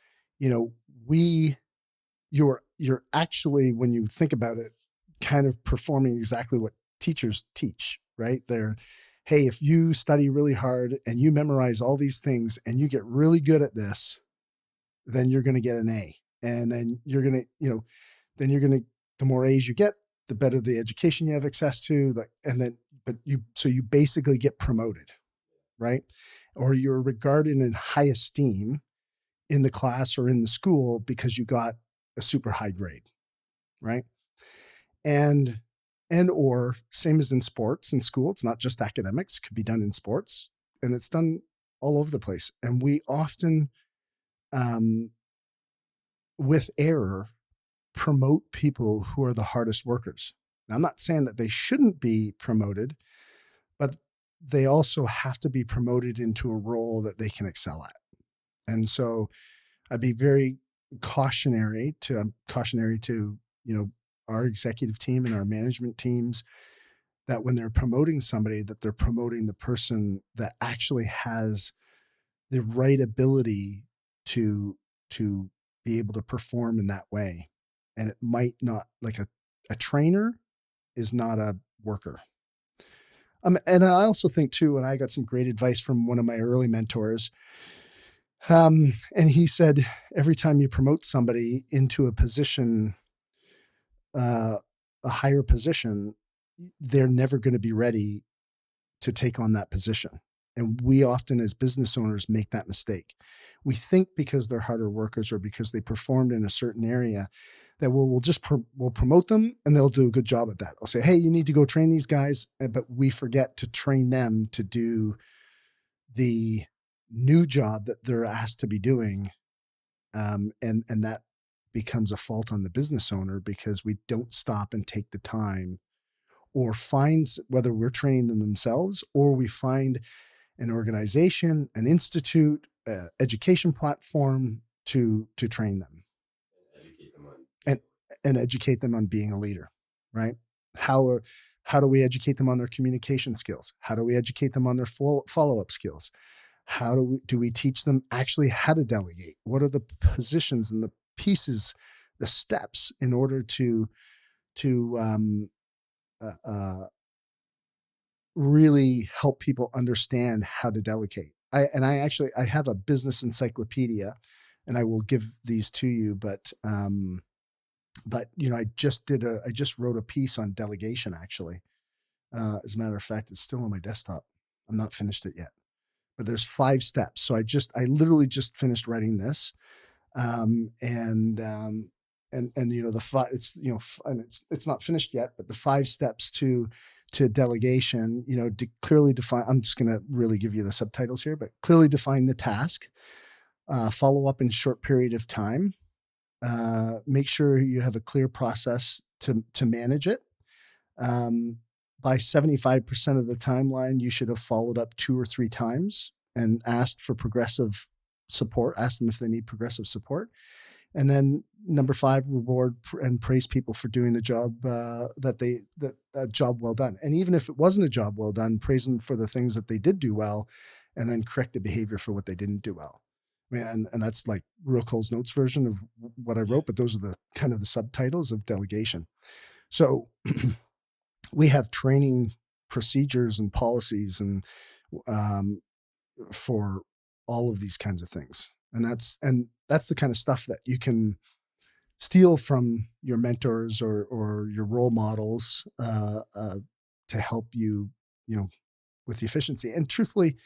you're actually, when you think about it, kind of performing exactly what teachers teach, right? Hey, if you study really hard and you memorize all these things and you get really good at this, then you're going to get an A. And then you're going to, the more A's you get, the better the education you have access to. So you basically get promoted, right? Or you're regarded in high esteem in the class or in the school because you got a super high grade, right? And or same as in sports in school, it's not just academics, it could be done in sports, and it's done all over the place. And we often, with error, promote people who are the hardest workers. Now, I'm not saying that they shouldn't be promoted, but they also have to be promoted into a role that they can excel at. And so I'd be very cautionary to, our executive team and our management teams, that when they're promoting somebody, that they're promoting the person that actually has the right ability to be able to perform in that way. And it might not, like a trainer is not a worker. And I also think too, and I got some great advice from one of my early mentors. And he said, every time you promote somebody into a position, a higher position, they're never going to be ready to take on that position. And we often, as business owners, make that mistake. We think because they're harder workers or because they performed in a certain area that we'll promote them and they'll do a good job at that. I'll say, hey, you need to go train these guys, but we forget to train them to do the new job that they're asked to be doing. And that becomes a fault on the business owner because we don't stop and take the time or find, whether we're training them themselves or we find an organization, an institute, education platform to train them. Educate them on and educate them on being a leader, right? How do we educate them on their communication skills? How do we educate them on their follow-up skills? How do we teach them actually how to delegate? What are the positions and the pieces, the steps in order to really help people understand how to delegate? I have a business encyclopedia, and I will give these to you, but I just wrote a piece on delegation, actually. As a matter of fact, it's still on my desktop. I'm not finished it yet, but there's 5 steps. So I literally just finished writing this. It's not finished yet, but the 5 steps to delegation, clearly define, I'm just going to really give you the subtitles here, but clearly define the task, follow up in a short period of time, make sure you have a clear process to manage it. By 75% of the timeline, you should have followed up 2 or 3 times and asked for progressive support, ask them if they need progressive support. And then number 5, reward and praise people for doing the job, a job well done. And even if it wasn't a job well done, praise them for the things that they did do well, and then correct the behavior for what they didn't do well. And that's like real Cole's notes version of what I wrote, but those are the kind of the subtitles of delegation. So we have training procedures and policies and um, for all of these kinds of things. And that's the kind of stuff that you can steal from your mentors or your role models to help you, with the efficiency. And truthfully,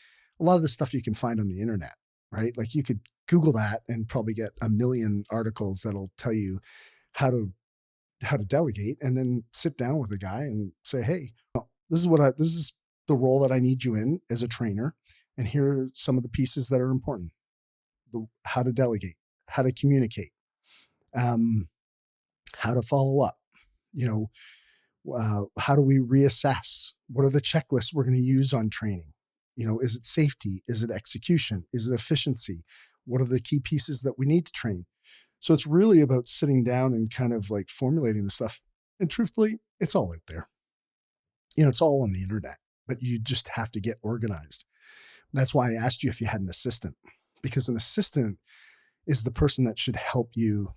a lot of the stuff you can find on the internet, right? Like you could Google that and probably get a million articles that'll tell you how to delegate, and then sit down with a guy and say, hey, this is the role that I need you in as a trainer. And here are some of the pieces that are important. How to delegate, how to communicate, how to follow up, how do we reassess? What are the checklists we're going to use on training? Is it safety? Is it execution? Is it efficiency? What are the key pieces that we need to train? So it's really about sitting down and kind of like formulating the stuff. And truthfully, it's all out there. It's all on the internet, but you just have to get organized. That's why I asked you if you had an assistant, because an assistant is the person that should help you.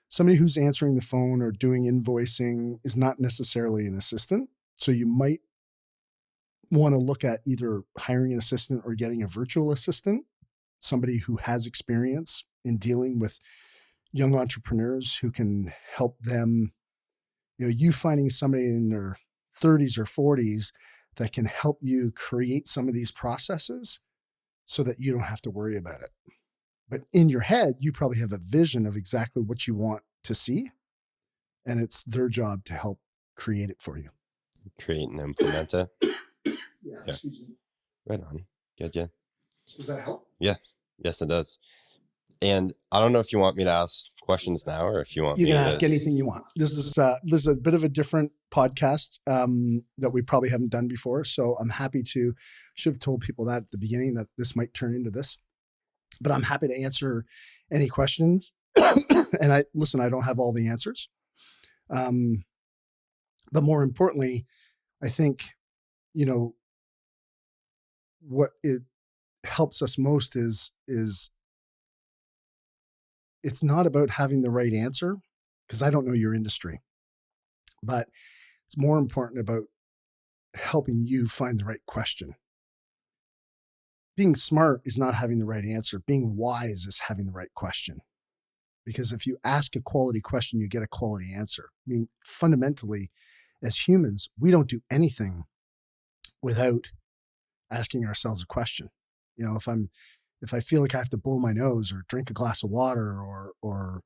Somebody who's answering the phone or doing invoicing is not necessarily an assistant. So you might want to look at either hiring an assistant or getting a virtual assistant, somebody who has experience in dealing with young entrepreneurs who can help them, you finding somebody in their 30s or 40s that can help you create some of these processes so that you don't have to worry about it. But in your head, you probably have a vision of exactly what you want to see, and it's their job to help create it for you. Create and implement it. Yeah. Excuse me. Right on. Good, yeah. Does that help? Yeah. Yes, it does. And I don't know if you want me to ask questions now, or if you want you me can to ask anything you want. This is a bit of a different podcast that we probably haven't done before. So I'm happy to, should have told people that at the beginning that this might turn into this, but I'm happy to answer any questions. And I don't have all the answers. But more importantly, I think, what it helps us most is it's not about having the right answer, because I don't know your industry, but it's more important about helping you find the right question. Being smart is not having the right answer. Being wise is having the right question. Because if you ask a quality question, you get a quality answer. I mean, fundamentally, as humans, we don't do anything without asking ourselves a question. If I feel like I have to blow my nose or drink a glass of water or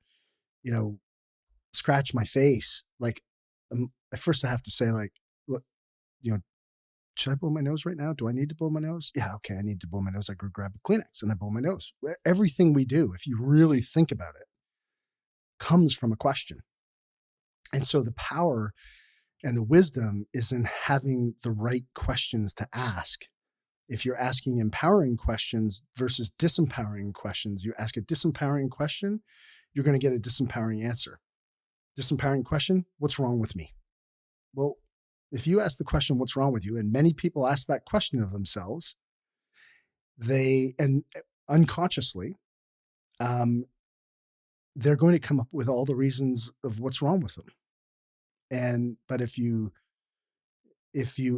scratch my face, like at first I have to say, like, what, should I blow my nose right now? Do I need to blow my nose? Yeah, okay, I need to blow my nose. I go grab a Kleenex and I blow my nose. Everything we do, if you really think about it, comes from a question. And so the power and the wisdom is in having the right questions to ask. If you're asking empowering questions versus disempowering questions, you ask a disempowering question, you're going to get a disempowering answer. Disempowering question, what's wrong with me? Well, if you ask the question, what's wrong with you? And many people ask that question of themselves, and unconsciously, they're going to come up with all the reasons of what's wrong with them. But if you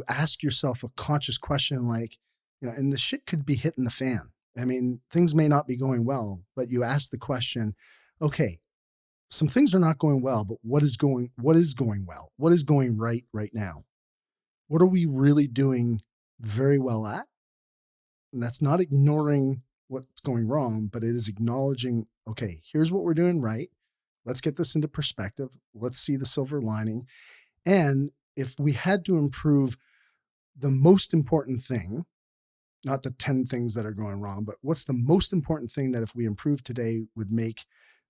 ask yourself a conscious question, like, and the shit could be hitting the fan. I mean, things may not be going well, but you ask the question, okay, some things are not going well, but what is going well? What is going right now? What are we really doing very well at? And that's not ignoring what's going wrong, but it is acknowledging, okay, here's what we're doing right. Let's get this into perspective. Let's see the silver lining. And if we had to improve the most important thing, not the 10 things that are going wrong, but what's the most important thing that if we improve today would make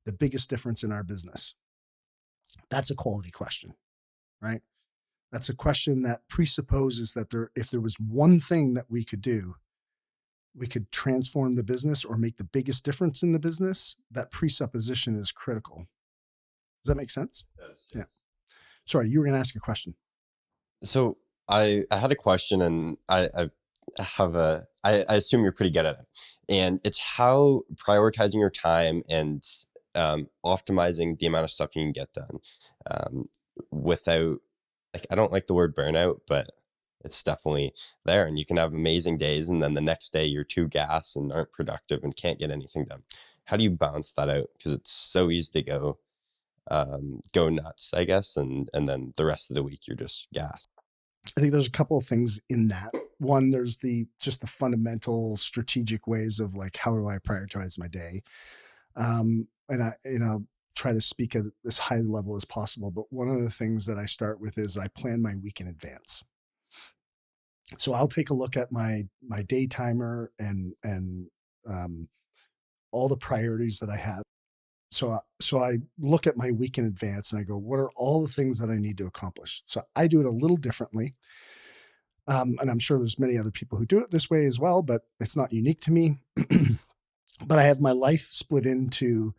the biggest difference in our business? That's a quality question, right? That's a question that presupposes that if there was one thing that we could do, we could transform the business or make the biggest difference in the business. That presupposition is critical. Does that make sense? Yes. Yeah. Sorry, you were going to ask a question. So I had a question, and I have I assume you're pretty good at it. And it's how prioritizing your time and optimizing the amount of stuff you can get done without, like, I don't like the word burnout, but it's definitely there. And you can have amazing days, and then the next day you're too gas and aren't productive and can't get anything done. How do you balance that out? Because it's so easy to go nuts, I guess, and then the rest of the week you're just gas. I think there's a couple of things in that. One, there's just the fundamental strategic ways of like, how do I prioritize my day? And I, try to speak at as high level as possible. But one of the things that I start with is I plan my week in advance. So I'll take a look at my day timer and all the priorities that I have. So I look at my week in advance and I go, what are all the things that I need to accomplish? So I do it a little differently. And I'm sure there's many other people who do it this way as well, but it's not unique to me. But I have my life split into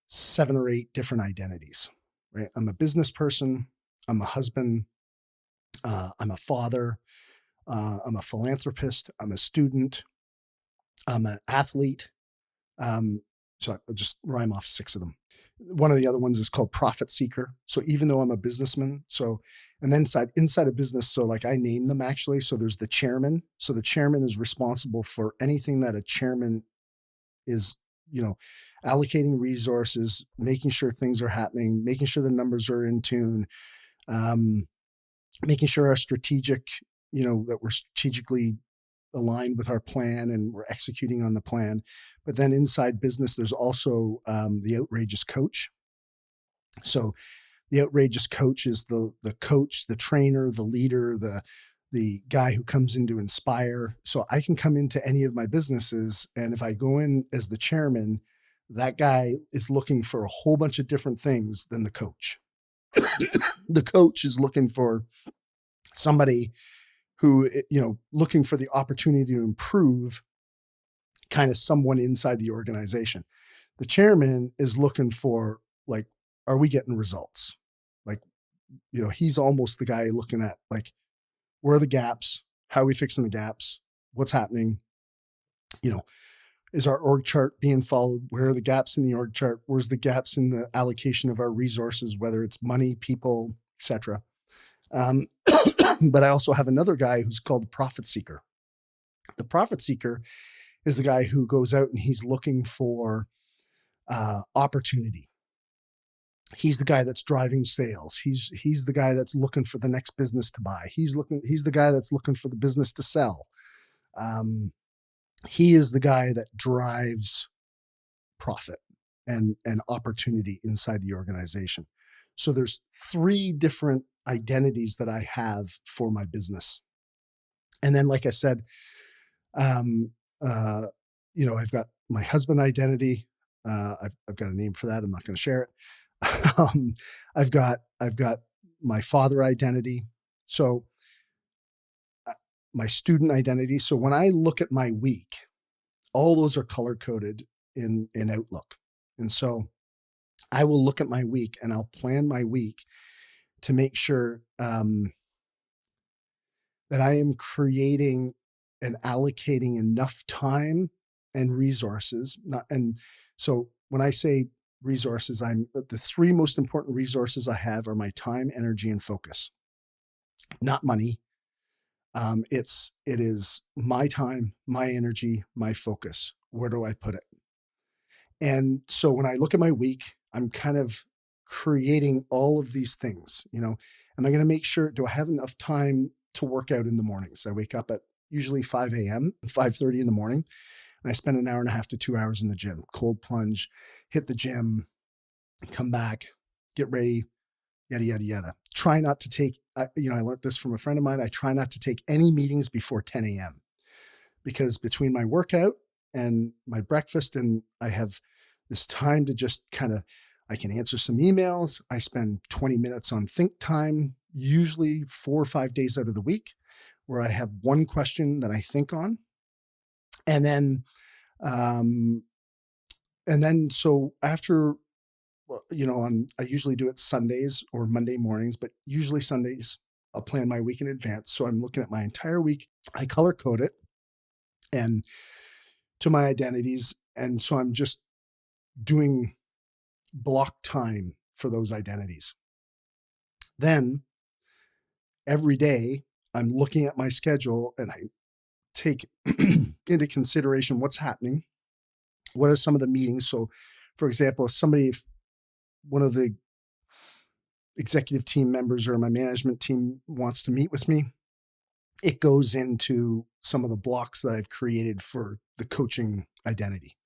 7 or 8 different identities, right? I'm a business person. I'm a husband. I'm a father. I'm a philanthropist. I'm a student. I'm an athlete. So I'll just rhyme off 6 of them. One of the other ones is called profit seeker. So even though I'm a businessman, and then inside a business, so like I name them actually. So there's the chairman. So the chairman is responsible for anything that a chairman is, allocating resources, making sure things are happening, making sure the numbers are in tune, making sure our strategic, that we're strategically aligned with our plan and we're executing on the plan. But then inside business, there's also the outrageous coach. So the outrageous coach is the coach, the trainer, the leader, the guy who comes in to inspire. So I can come into any of my businesses, and if I go in as the chairman, that guy is looking for a whole bunch of different things than the coach. The coach is looking for somebody who, looking for the opportunity to improve kind of someone inside the organization. The chairman is looking for, like, are we getting results? Like, he's almost the guy looking at, like, where are the gaps? How are we fixing the gaps? What's happening? Is our org chart being followed? Where are the gaps in the org chart? Where's the gaps in the allocation of our resources, whether it's money, people, etc. But I also have another guy who's called the profit seeker. The profit seeker is the guy who goes out and he's looking for opportunity. He's the guy that's driving sales. He's the guy that's looking for the next business to buy. He's the guy that's looking for the business to sell. He is the guy that drives profit and opportunity inside the organization. So there's 3 different identities that I have for my business. And then, like I said, I've got my husband identity. I've got a name for that. I'm not going to share it. I've got my father identity. So my student identity. So when I look at my week, all those are color coded in Outlook. And so I will look at my week and I'll plan my week to make sure that I am creating and allocating enough time and resources. So when I say resources, the 3 most important resources I have are my time, energy, and focus. Not money. It is my time, my energy, my focus. Where do I put it? And so when I look at my week, I'm kind of creating all of these things. Am I going to make sure, do I have enough time to work out in the mornings? I wake up at usually 5 a.m., 5:30 in the morning, and I spend an hour and a half to 2 hours in the gym, cold plunge, hit the gym, come back, get ready, yada, yada, yada. Try not to take, I learned this from a friend of mine. I try not to take any meetings before 10 a.m. because between my workout and my breakfast, and I have this time to just I can answer some emails. I spend 20 minutes on think time, usually 4 or 5 days out of the week, where I have one question that I think on. And then, so after, I usually do it Sundays or Monday mornings, but usually Sundays, I'll plan my week in advance. So I'm looking at my entire week. I color code it. and to my identities. And so I'm just doing block time for those identities. Then every day I'm looking at my schedule and I take into consideration what's happening. What are some of the meetings? So, for example, if one of the executive team members or my management team wants to meet with me, it goes into some of the blocks that I've created for the coaching identity.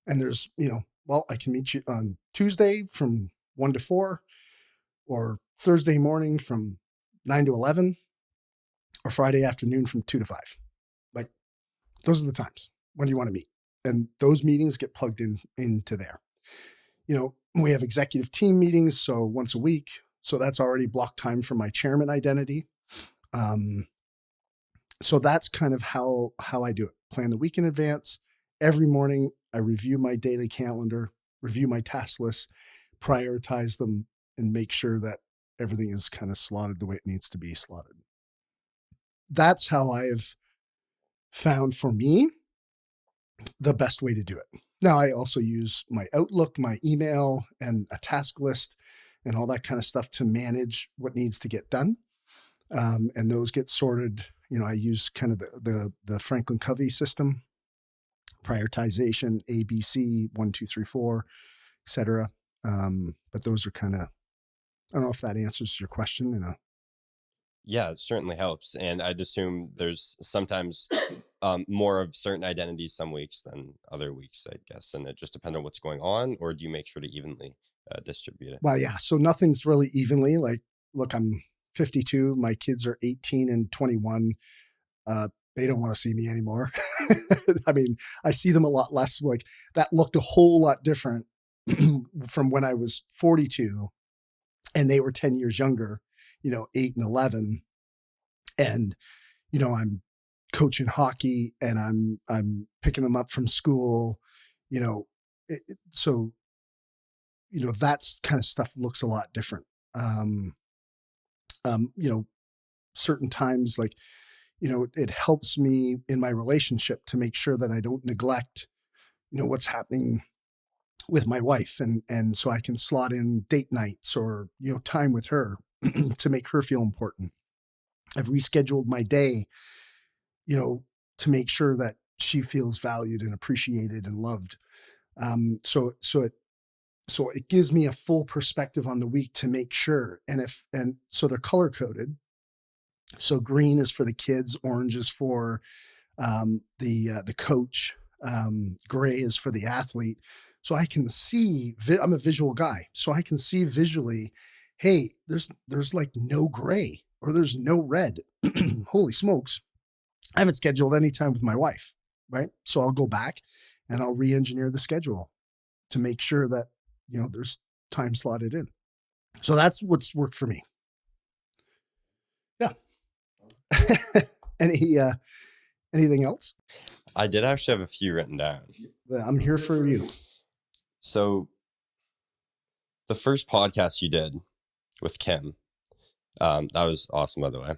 And there's, I can meet you on Tuesday from 1 to 4, or Thursday morning from 9 to 11, or Friday afternoon from 2 to 5. Like, those are the times when you want to meet. And those meetings get plugged into there. We have executive team meetings, so once a week. So that's already block time for my chairman identity. So that's kind of how I do it. Plan the week in advance. Every morning, I review my daily calendar, review my task list, prioritize them, and make sure that everything is kind of slotted the way it needs to be slotted. That's how I've found, for me, the best way to do it. Now, I also use my Outlook, my email, and a task list and all that kind of stuff to manage what needs to get done. And those get sorted. I use kind of the Franklin Covey system, prioritization, ABC, 1, 2, 3, 4, etc. But those are kind of, I don't know if that answers your question. Yeah, it certainly helps. And I'd assume there's sometimes more of certain identities some weeks than other weeks, I guess. And it just depends on what's going on, or do you make sure to evenly distribute it? Well, yeah. So nothing's really evenly. Like, look, I'm 52. My kids are 18 and 21. They don't want to see me anymore. I mean, I see them a lot less. Like, that looked a whole lot different from when I was 42 and they were 10 years younger, 8 and 11. And, I'm coaching hockey and I'm picking them up from school, so, that's kind of stuff looks a lot different. Certain times, like, it helps me in my relationship to make sure that I don't neglect, what's happening with my wife. And so I can slot in date nights or, time with her to make her feel important. I've rescheduled my day, to make sure that she feels valued and appreciated and loved. So it gives me a full perspective on the week to make sure. And so they're color coded. So green is for the kids, orange is for the coach, gray is for the athlete. So I can see, I'm a visual guy, so I can see visually, hey, there's like no gray or there's no red. Holy smokes. I haven't scheduled any time with my wife, right? So I'll go back and I'll re-engineer the schedule to make sure that, there's time slotted in. So that's what's worked for me. Yeah. Anything else? I did actually have a few written down. I'm here for you. So the first podcast you did with Kim, that was awesome, by the way.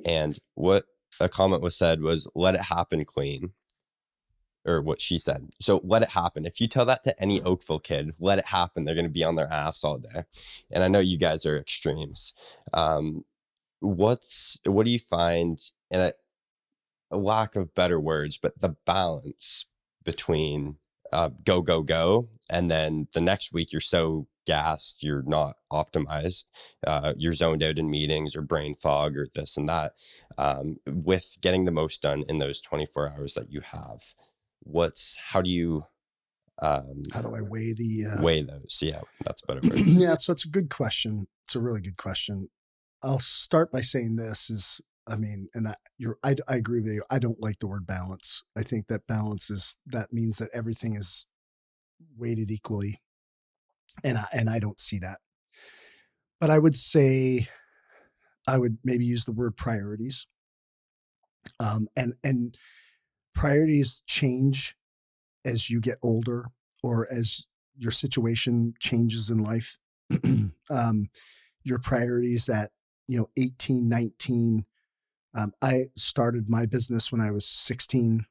And what a comment was said was, let it happen, queen. Or what she said. So let it happen. If you tell that to any Oakville kid, let it happen, they're going to be on their ass all day. And I know you guys are extremes. What do you find, and a lack of better words, but the balance between go, go, go, and then the next week you're so gassed, you're not optimized, you're zoned out in meetings or brain fog or this and that, with getting the most done in those 24 hours that you have. How do I weigh those? Yeah, that's a better word. Yeah, so it's a good question. It's a really good question. I'll start by saying this is, I agree with you. I don't like the word balance. I think that that means that everything is weighted equally. And I don't see that. But I would say, I would maybe use the word priorities. And priorities change as you get older or as your situation changes in life. Your priorities at, 18, 19. I started my business when I was 16.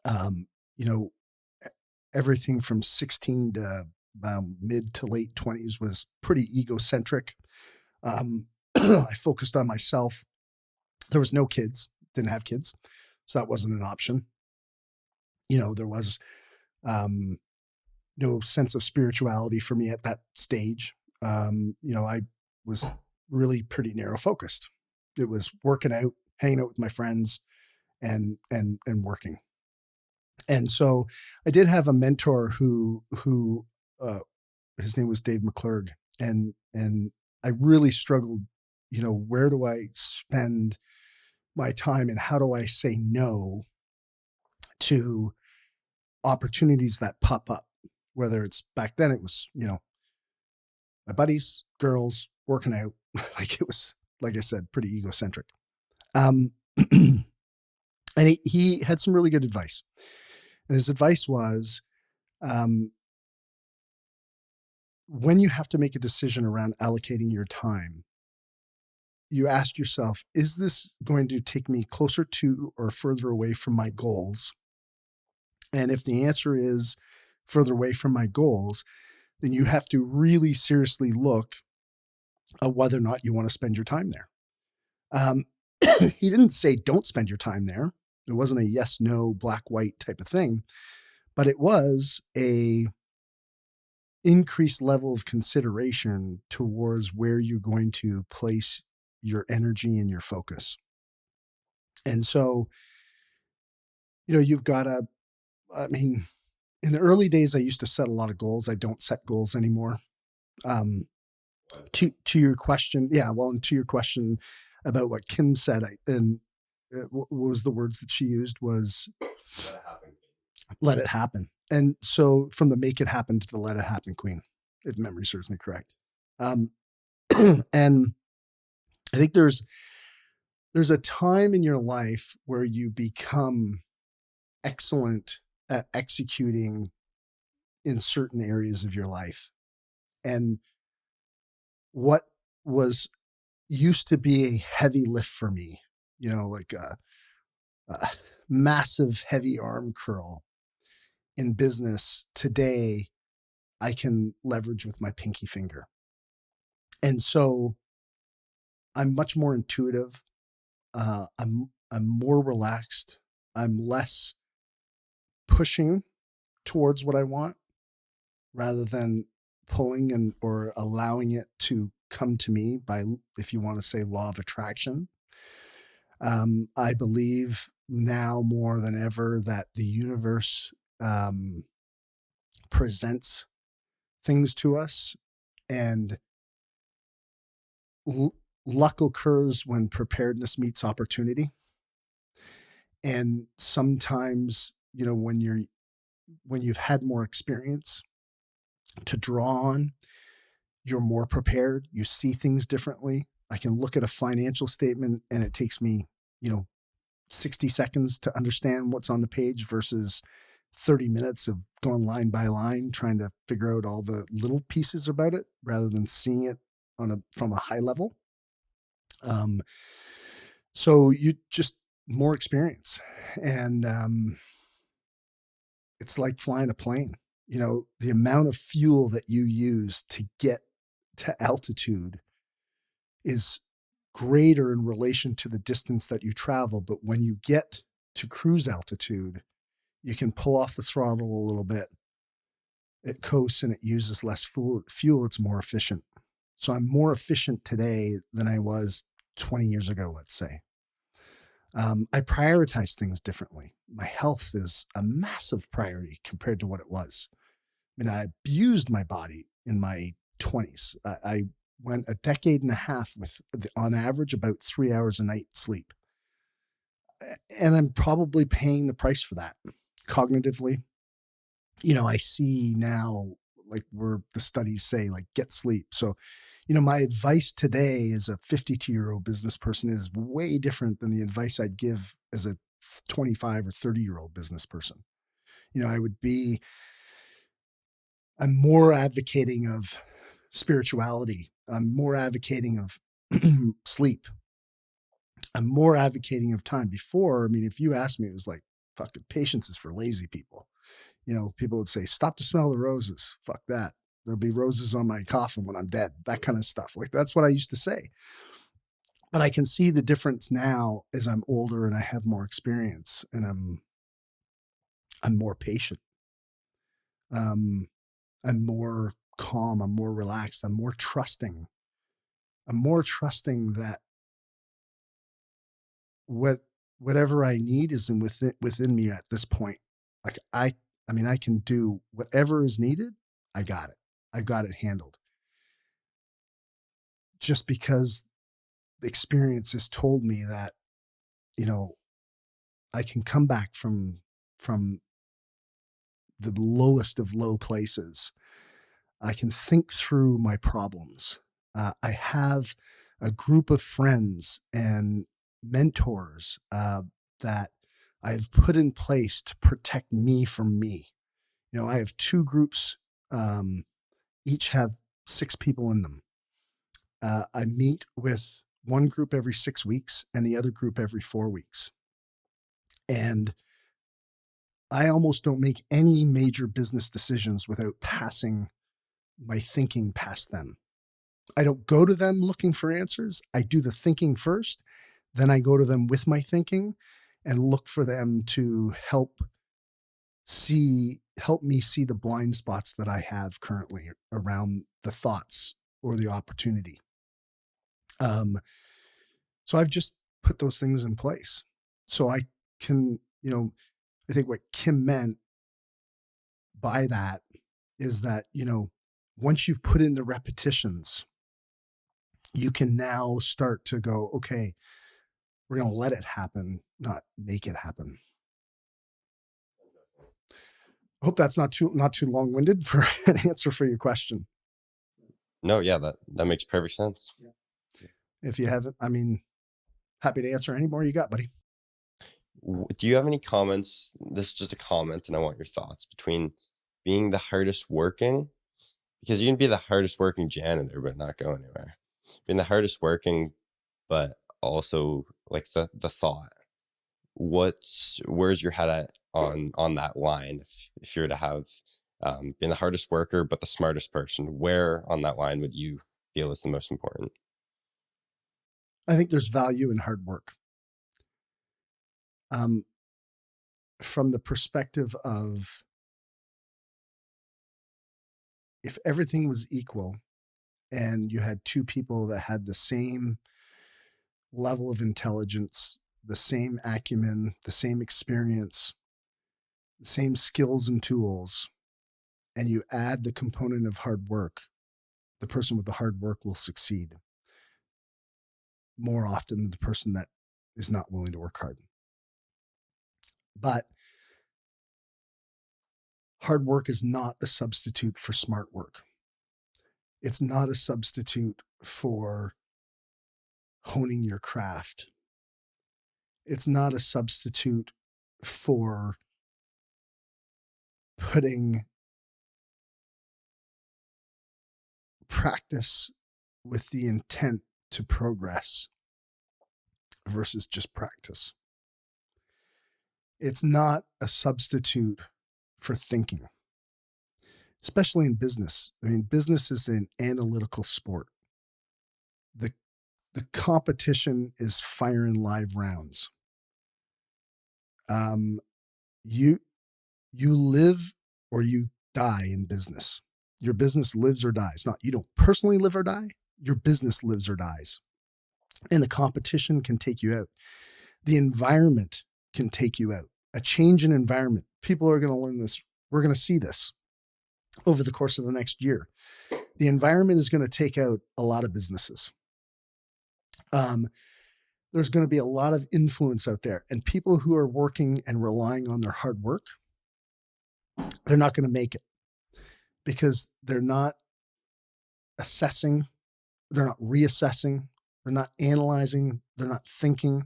You know, everything from 16 to mid to late 20s was pretty egocentric. I focused on myself. There was no kids, didn't have kids, so that wasn't an option. There was no sense of spirituality for me at that stage. I was really pretty narrow focused. It was working out, hanging out with my friends, and working. And so I did have a mentor who his name was Dave McClurg, and I really struggled. Where do I spend my time, and how do I say no to opportunities that pop up? Whether it's back then, it was my buddies, girls, working out. Like it was, like I said, pretty egocentric. And he had some really good advice. And his advice was, when you have to make a decision around allocating your time, you ask yourself, is this going to take me closer to or further away from my goals? And if the answer is further away from my goals, then you have to really seriously look at whether or not you want to spend your time there. He didn't say don't spend your time there. It wasn't a yes, no, black, white type of thing, but it was a increased level of consideration towards where you're going to place your energy and your focus. And so, you've got in the early days, I used to set a lot of goals. I don't set goals anymore. To your question, and to your question about what Kim said, what was the words that she used was let it happen. And so from the make it happen to the let it happen queen, if memory serves me correct. And I think there's a time in your life where you become excellent at executing in certain areas of your life. And what was used to be a heavy lift for me, like a massive heavy arm curl in business, today I can leverage with my pinky finger. And so I'm much more intuitive. I'm more relaxed. I'm less pushing towards what I want rather than pulling or allowing it to come to me by, if you want to say, law of attraction. I believe now more than ever that the universe presents things to us, and luck occurs when preparedness meets opportunity. And sometimes, when you've had more experience to draw on, you're more prepared. You see things differently. I can look at a financial statement and it takes me, 60 seconds to understand what's on the page versus 30 minutes of going line by line, trying to figure out all the little pieces about it rather than seeing it from a high level. So you just more experience, and it's like flying a plane. The amount of fuel that you use to get to altitude is greater in relation to the distance that you travel. But when you get to cruise altitude, you can pull off the throttle a little bit. It coasts and it uses less fuel. It's more efficient. So I'm more efficient today than I was 20 years ago, let's say. I prioritize things differently. My health is a massive priority compared to what it was. I abused my body in my 20s. I went a decade and a half with, on average, about 3 hours a night sleep. And I'm probably paying the price for that cognitively. I see now, like where the studies say, like, get sleep. So, my advice today as a 52-year-old business person is way different than the advice I'd give as a 25 or 30-year-old business person. I'm more advocating of spirituality. I'm more advocating of sleep. I'm more advocating of time. Before, if you asked me, it was like, Fucking patience is for lazy people. People would say, stop to smell the roses. Fuck that. There'll be roses on my coffin when I'm dead. That kind of stuff. Like, that's what I used to say. But I can see the difference now as I'm older and I have more experience, and I'm more patient. I'm more calm. I'm more relaxed. I'm more trusting. I'm more trusting that whatever I need is within me at this point. Like, I mean, I can do whatever is needed. I got it. I got it handled. Just because the experience has told me that, I can come back from the lowest of low places. I can think through my problems. I have a group of friends and mentors that I've put in place to protect me from me. I have two groups, each have 6 people in them. I meet with one group every 6 weeks and the other group every 4 weeks. And I almost don't make any major business decisions without passing my thinking past them. I don't go to them looking for answers. I do the thinking first. Then I go to them with my thinking and look for them to help me see the blind spots that I have currently around the thoughts or the opportunity. So I've just put those things in place. So I can, I think what Kim meant by that is that, once you've put in the repetitions, you can now start to go, okay, we're going to let it happen, not make it happen. I hope that's not too long-winded for an answer for your question. No, yeah, that makes perfect sense. Yeah. If you haven't, happy to answer any more you got, buddy. Do you have any comments? This is just a comment, and I want your thoughts between being the hardest working, because you can be the hardest working janitor but not go anywhere. Being the hardest working, but also like the thought. Where's your head at on that line? If you were to have being the hardest worker but the smartest person, where on that line would you feel is the most important? I think there's value in hard work. From the perspective of, if everything was equal and you had 2 people that had the same level of intelligence, the same acumen, the same experience, the same skills and tools, and you add the component of hard work, the person with the hard work will succeed more often than the person that is not willing to work hard. But hard work is not a substitute for smart work. It's not a substitute for honing your craft. It's not a substitute for putting practice with the intent to progress versus just practice. It's not a substitute for thinking, especially in business. Business is an analytical sport. The competition is firing live rounds. You live or you die in business. Your business lives or dies. Not, you don't personally live or die. Your business lives or dies. And the competition can take you out. The environment can take you out. A change in environment. People are going to learn this. We're going to see this over the course of the next year. The environment is going to take out a lot of businesses. There's going to be a lot of influence out there, and people who are working and relying on their hard work, they're not going to make it because they're not assessing, they're not reassessing, they're not analyzing, they're not thinking.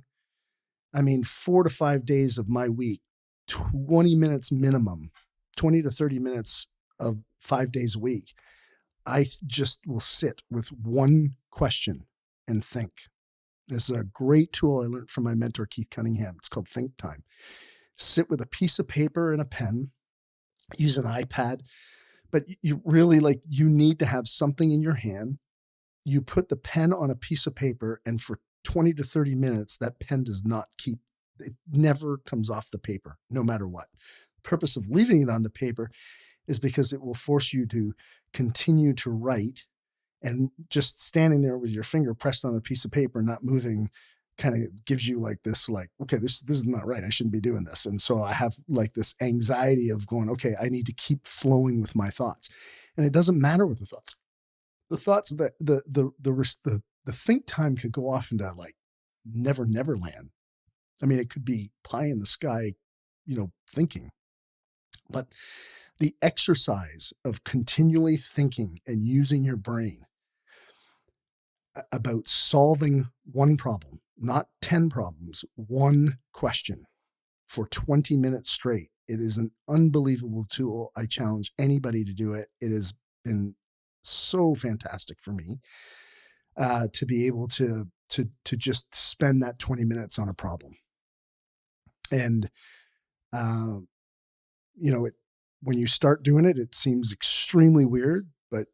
4 to 5 days of my week, 20 minutes minimum, 20 to 30 minutes of 5 days a week. I just will sit with one question and think. This is a great tool I learned from my mentor, Keith Cunningham. It's called Think Time. sit with a piece of paper and a pen, use an iPad, but you really like, you need to have something in your hand. You put the pen on a piece of paper, and for 20 to 30 minutes, that pen does not keep, it never comes off the paper, no matter what. The purpose of leaving it on the paper is because it will force you to continue to write, and just standing there with your finger pressed on a piece of paper, not moving, kind of gives you like this, like, okay, this is not right. I shouldn't be doing this. And so I have like this anxiety of going, okay, I need to keep flowing with my thoughts. And it doesn't matter what the thoughts. The thoughts that the think time could go off into like never land. I mean, it could be pie in the sky, thinking. But the exercise of continually thinking and using your brain about solving one problem, not 10 problems, one question for 20 minutes straight. It is an unbelievable tool. I challenge anybody to do it. It has been so fantastic for me to be able to just spend that 20 minutes on a problem. And, when you start doing it, it seems extremely weird, but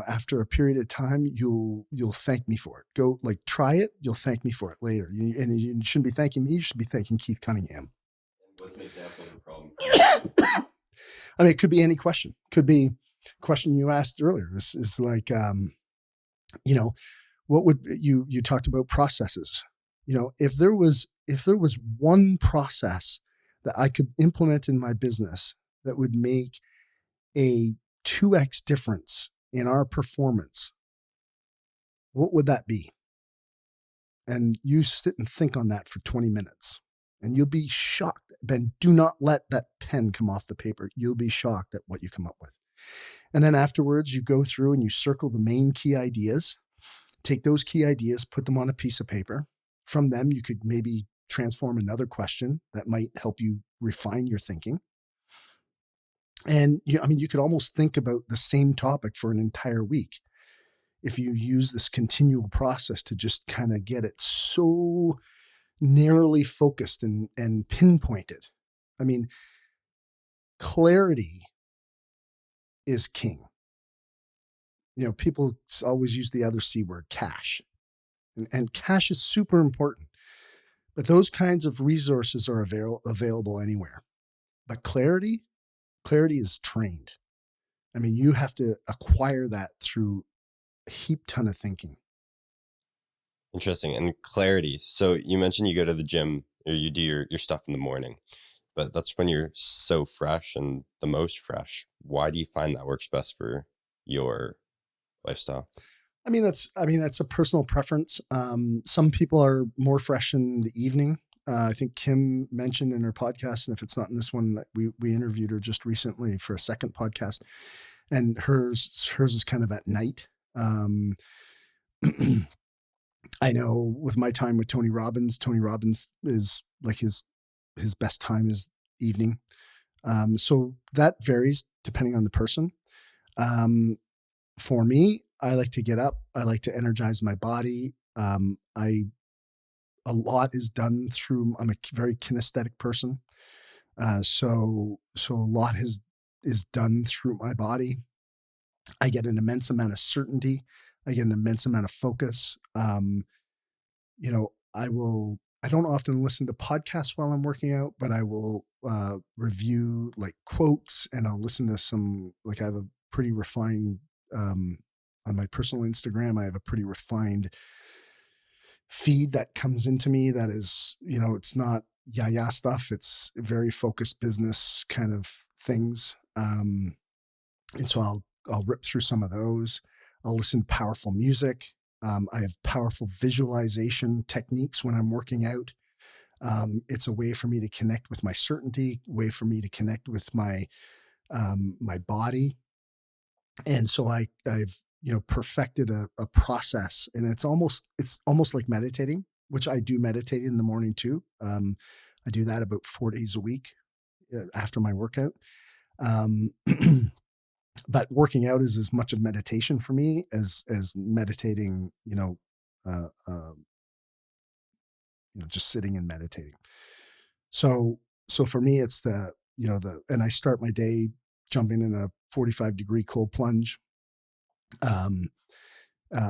after a period of time, you'll thank me for it. Go, like, try it. You'll thank me for it later. And you shouldn't be thanking me. You should be thanking Keith Cunningham. What's an example of a problem? I mean, it could be any question. Could be a question you asked earlier. This is like, what would you talked about processes? If there was one process that I could implement in my business that would make a 2x difference in our performance, what would that be? And you sit and think on that for 20 minutes and you'll be shocked. Ben, do not let that pen come off the paper. You'll be shocked at what you come up with. And then afterwards, you go through and you circle the main key ideas, take those key ideas, put them on a piece of paper. From them, you could maybe transform another question that might help you refine your thinking. And you could almost think about the same topic for an entire week if you use this continual process to just kind of get it so narrowly focused and pinpointed. I mean, clarity is king. People always use the other C word, cash. And cash is super important. But those kinds of resources are available anywhere. But clarity is trained. I mean, you have to acquire that through a heap ton of thinking. Interesting. And clarity. So you mentioned you go to the gym or you do your stuff in the morning, but that's when you're so fresh and the most fresh. Why do you find that works best for your lifestyle? I mean, that's a personal preference. Some people are more fresh in the evening. I think Kim mentioned in her podcast, and if it's not in this one, we interviewed her just recently for a second podcast, and hers is kind of at night. I know with my time with Tony Robbins is like his best time is evening. So that varies depending on the person. For me, I like to get up. I like to energize my body. A lot is done through, I'm a very kinesthetic person. So a lot is done through my body. I get an immense amount of certainty. I get an immense amount of focus. I don't often listen to podcasts while I'm working out, but I will review like quotes, and I'll listen to some, like, I have a pretty refined, on my personal Instagram, I have a pretty refined feed that comes into me that is, it's not yah stuff. It's very focused business kind of things. And so I'll rip through some of those. I'll listen to powerful music. I have powerful visualization techniques when I'm working out. It's a way for me to connect with my certainty, way for me to connect with my body. And so I've perfected a process, and it's almost like meditating, which I do meditate in the morning too. I do that about 4 days a week after my workout. But working out is as much of meditation for me as meditating, just sitting and meditating. So so for me, it's and I start my day jumping in a 45-degree cold plunge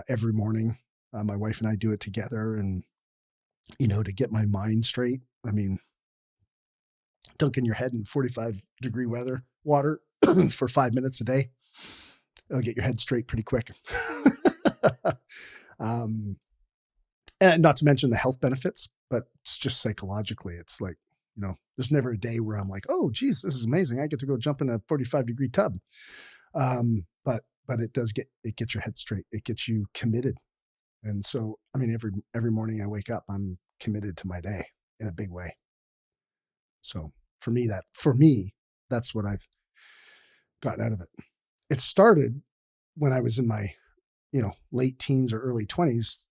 every morning. My wife and I do it together, and to get my mind straight. I mean, dunking your head in 45-degree water for 5 minutes a day, it'll get your head straight pretty quick. And not to mention the health benefits, but it's just psychologically, it's like, there's never a day where I'm like, oh, geez, this is amazing. I get to go jump in a 45-degree tub. But it gets your head straight. It gets you committed. And so, I mean, every morning I wake up, I'm committed to my day in a big way. So for me, that's what I've gotten out of it. It started when I was in my, late teens or early 20s,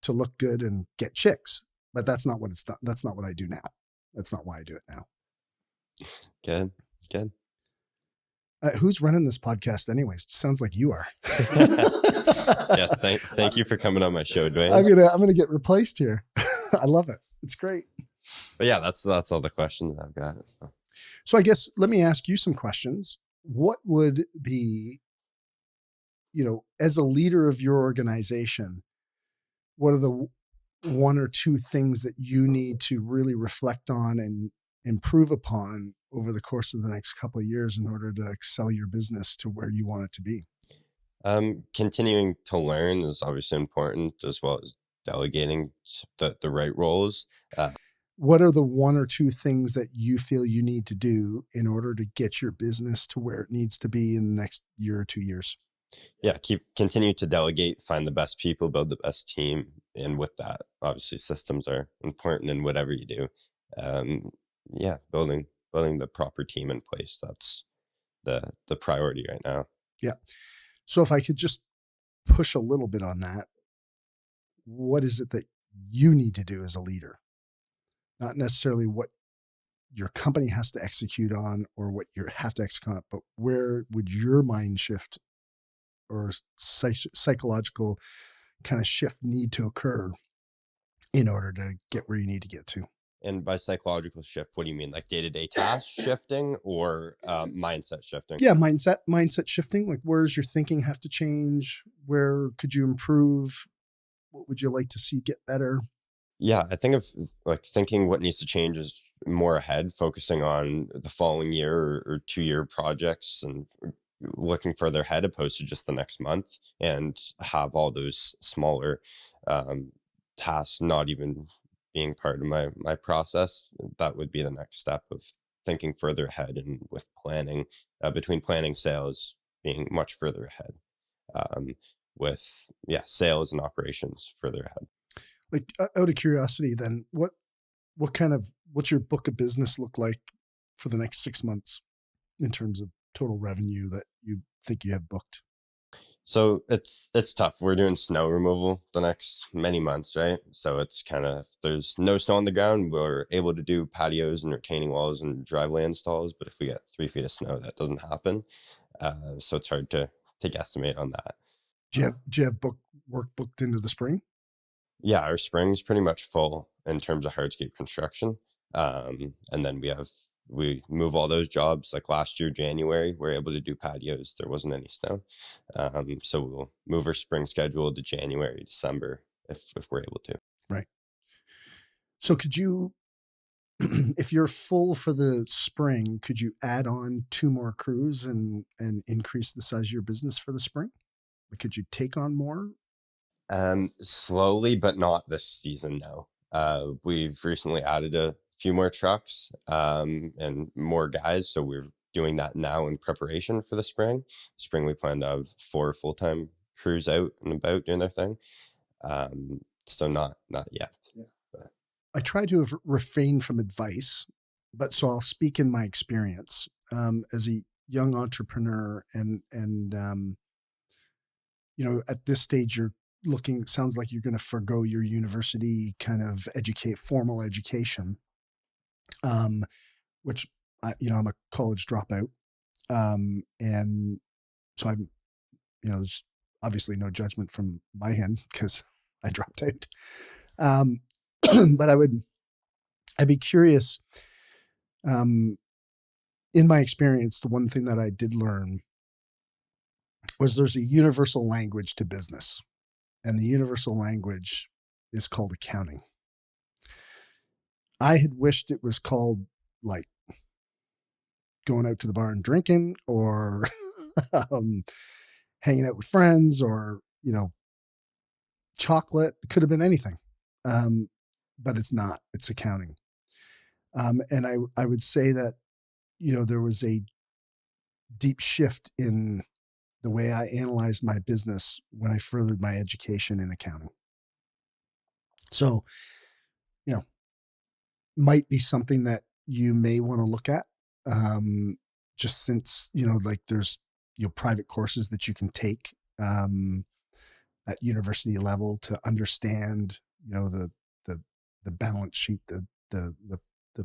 to look good and get chicks. But that's not what that's not what I do now. That's not why I do it now. Good. Who's running this podcast anyways? Sounds like you are. Yes. Thank you for coming on my show, Dwayne. I'm gonna get replaced here. I love it. It's great. But yeah, that's all the questions I've got. So I guess let me ask you some questions. What would be, as a leader of your organization, what are the one or two things that you need to really reflect on and improve upon over the course of the next couple of years in order to excel your business to where you want it to be? Continuing to learn is obviously important, as well as delegating the right roles. What are the one or two things that you feel you need to do in order to get your business to where it needs to be in the next year or 2 years? Yeah, continue to delegate, find the best people, build the best team. And with that, obviously systems are important in whatever you do. Building the proper team in place. That's the priority right now. Yeah. So if I could just push a little bit on that, what is it that you need to do as a leader? Not necessarily what your company has to execute on or what you have to execute on, but where would your mind shift or psychological kind of shift need to occur in order to get where you need to get to? And by psychological shift, what do you mean? Like day-to-day task shifting or mindset shifting? Yeah, mindset shifting. Like, where's your thinking have to change? Where could you improve? What would you like to see get better? Yeah, I think of like thinking what needs to change is more ahead, focusing on the following year or 2-year projects and looking further ahead opposed to just the next month, and have all those smaller tasks not even being part of my process. That would be the next step of thinking further ahead, and with planning, between planning sales being much further ahead, with sales and operations further ahead. Like, out of curiosity, then what's your book of business look like for the next 6 months in terms of total revenue that you think you have booked? So it's tough. We're doing snow removal the next many months, right? So it's kind of, if there's no snow on the ground, we're able to do patios and retaining walls and driveway installs. But if we get 3 feet of snow, that doesn't happen. So it's hard to guesstimate on that. Do you have work booked into the spring? Yeah, our spring's pretty much full in terms of hardscape construction. And then we move all those jobs. Like last year, January, we were able to do patios. There wasn't any snow. So we'll move our spring schedule to January, December, if we're able to. Right. So could you, if you're full for the spring, could you add on 2 more crews and increase the size of your business for the spring? Or could you take on more? Slowly, but not this season. No. We've recently added a few more trucks and more guys, so we're doing that now in preparation for the spring. We plan to have 4 full-time crews out and about doing their thing. So not yet. Yeah. But I try to refrain from advice, but so I'll speak in my experience as a young entrepreneur, and at this stage you're sounds like you're going to forgo your university kind of formal education, which I'm a college dropout. And so I'm, there's obviously no judgment from my end because I dropped out. But I'd be curious, in my experience, the one thing that I did learn was there's a universal language to business, and the universal language is called accounting. I had wished it was called like going out to the bar and drinking, or hanging out with friends, or, chocolate. It could have been anything. But it's not. It's accounting. And I would say that, there was a deep shift in the way I analyzed my business when I furthered my education in accounting. So, might be something that you may want to look at. Just since, like there's, private courses that you can take at university level to understand, the, the balance sheet, the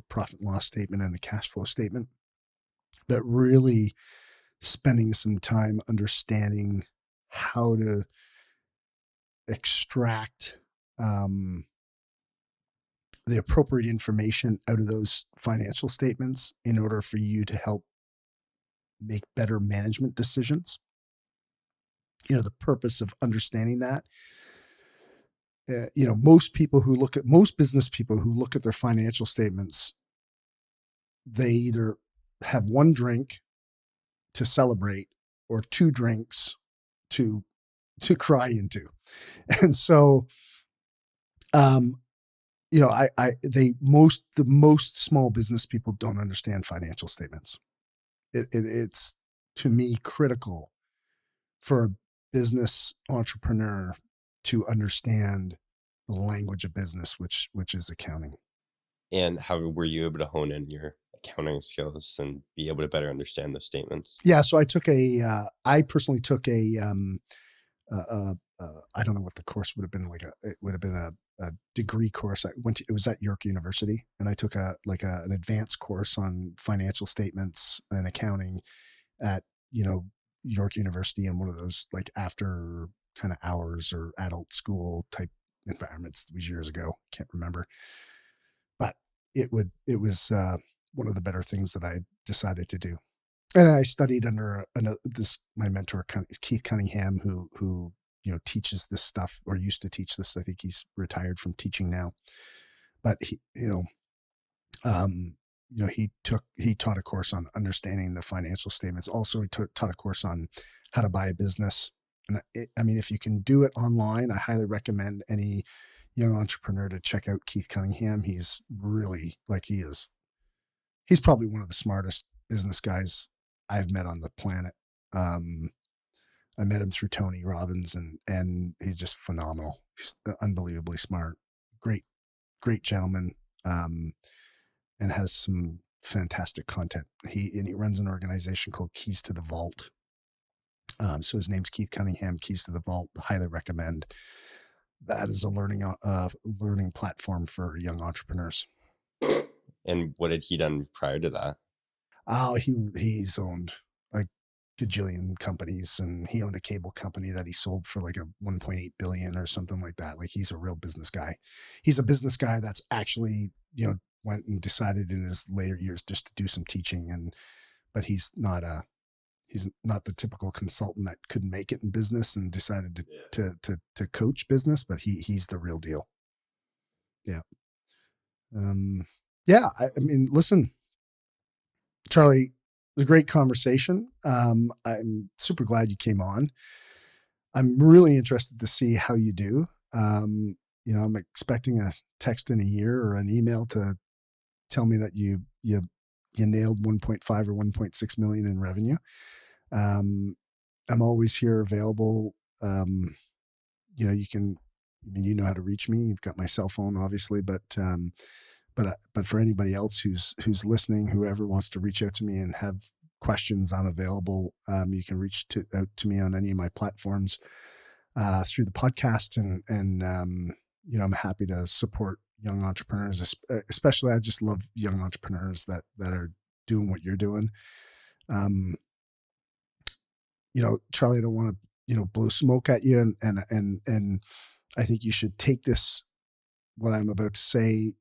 profit and loss statement and the cash flow statement, but really spending some time understanding how to extract the appropriate information out of those financial statements in order for you to help make better management decisions. The purpose of understanding that, most business people who look at their financial statements, they either have one drink to celebrate or two drinks to cry into. And so, the most small business people don't understand financial statements. It's, to me, critical for a business entrepreneur to understand the language of business, which is accounting. And how were you able to hone in your accounting skills and be able to better understand those statements? Yeah. So I personally took I don't know what the course would have been like. It would have been a degree course. It was at York University, and I took an advanced course on financial statements and accounting at, York University, in one of those like after kind of hours or adult school type environments. It was years ago. Can't remember, but it was one of the better things that I decided to do. And I studied under my mentor, Keith Cunningham, who teaches this stuff, or used to teach this. I think he's retired from teaching now, but he taught a course on understanding the financial statements. Also, he taught a course on how to buy a business. And if you can do it online, I highly recommend any young entrepreneur to check out Keith Cunningham. He's really he's probably one of the smartest business guys I've met on the planet. I met him through Tony Robbins, and he's just phenomenal. He's unbelievably smart, great gentleman, and has some fantastic content. He runs an organization called Keys to the Vault. So his name's Keith Cunningham. Keys to the Vault. Highly recommend. That is a learning platform for young entrepreneurs. And what had he done prior to that? Oh, he's owned like gajillion companies, and he owned a cable company that he sold for like a 1.8 billion or something like that. Like, he's a real business guy. He's a business guy that's actually, went and decided in his later years just to do some teaching, but he's not the typical consultant that couldn't make it in business and decided to coach business, but he's the real deal. Yeah. I mean, listen, Charlie, it was a great conversation. I'm super glad you came on. I'm really interested to see how you do. I'm expecting a text in a year or an email to tell me that you nailed 1.5 or 1.6 million in revenue. I'm always here available. You can, you know how to reach me. You've got my cell phone, obviously, but for anybody else who's listening, whoever wants to reach out to me and have questions, I'm available. You can reach out to me on any of my platforms through the podcast, and I'm happy to support young entrepreneurs. Especially, I just love young entrepreneurs that are doing what you're doing. Charlie, I don't want to blow smoke at you, and I think you should take this, what I'm about to say,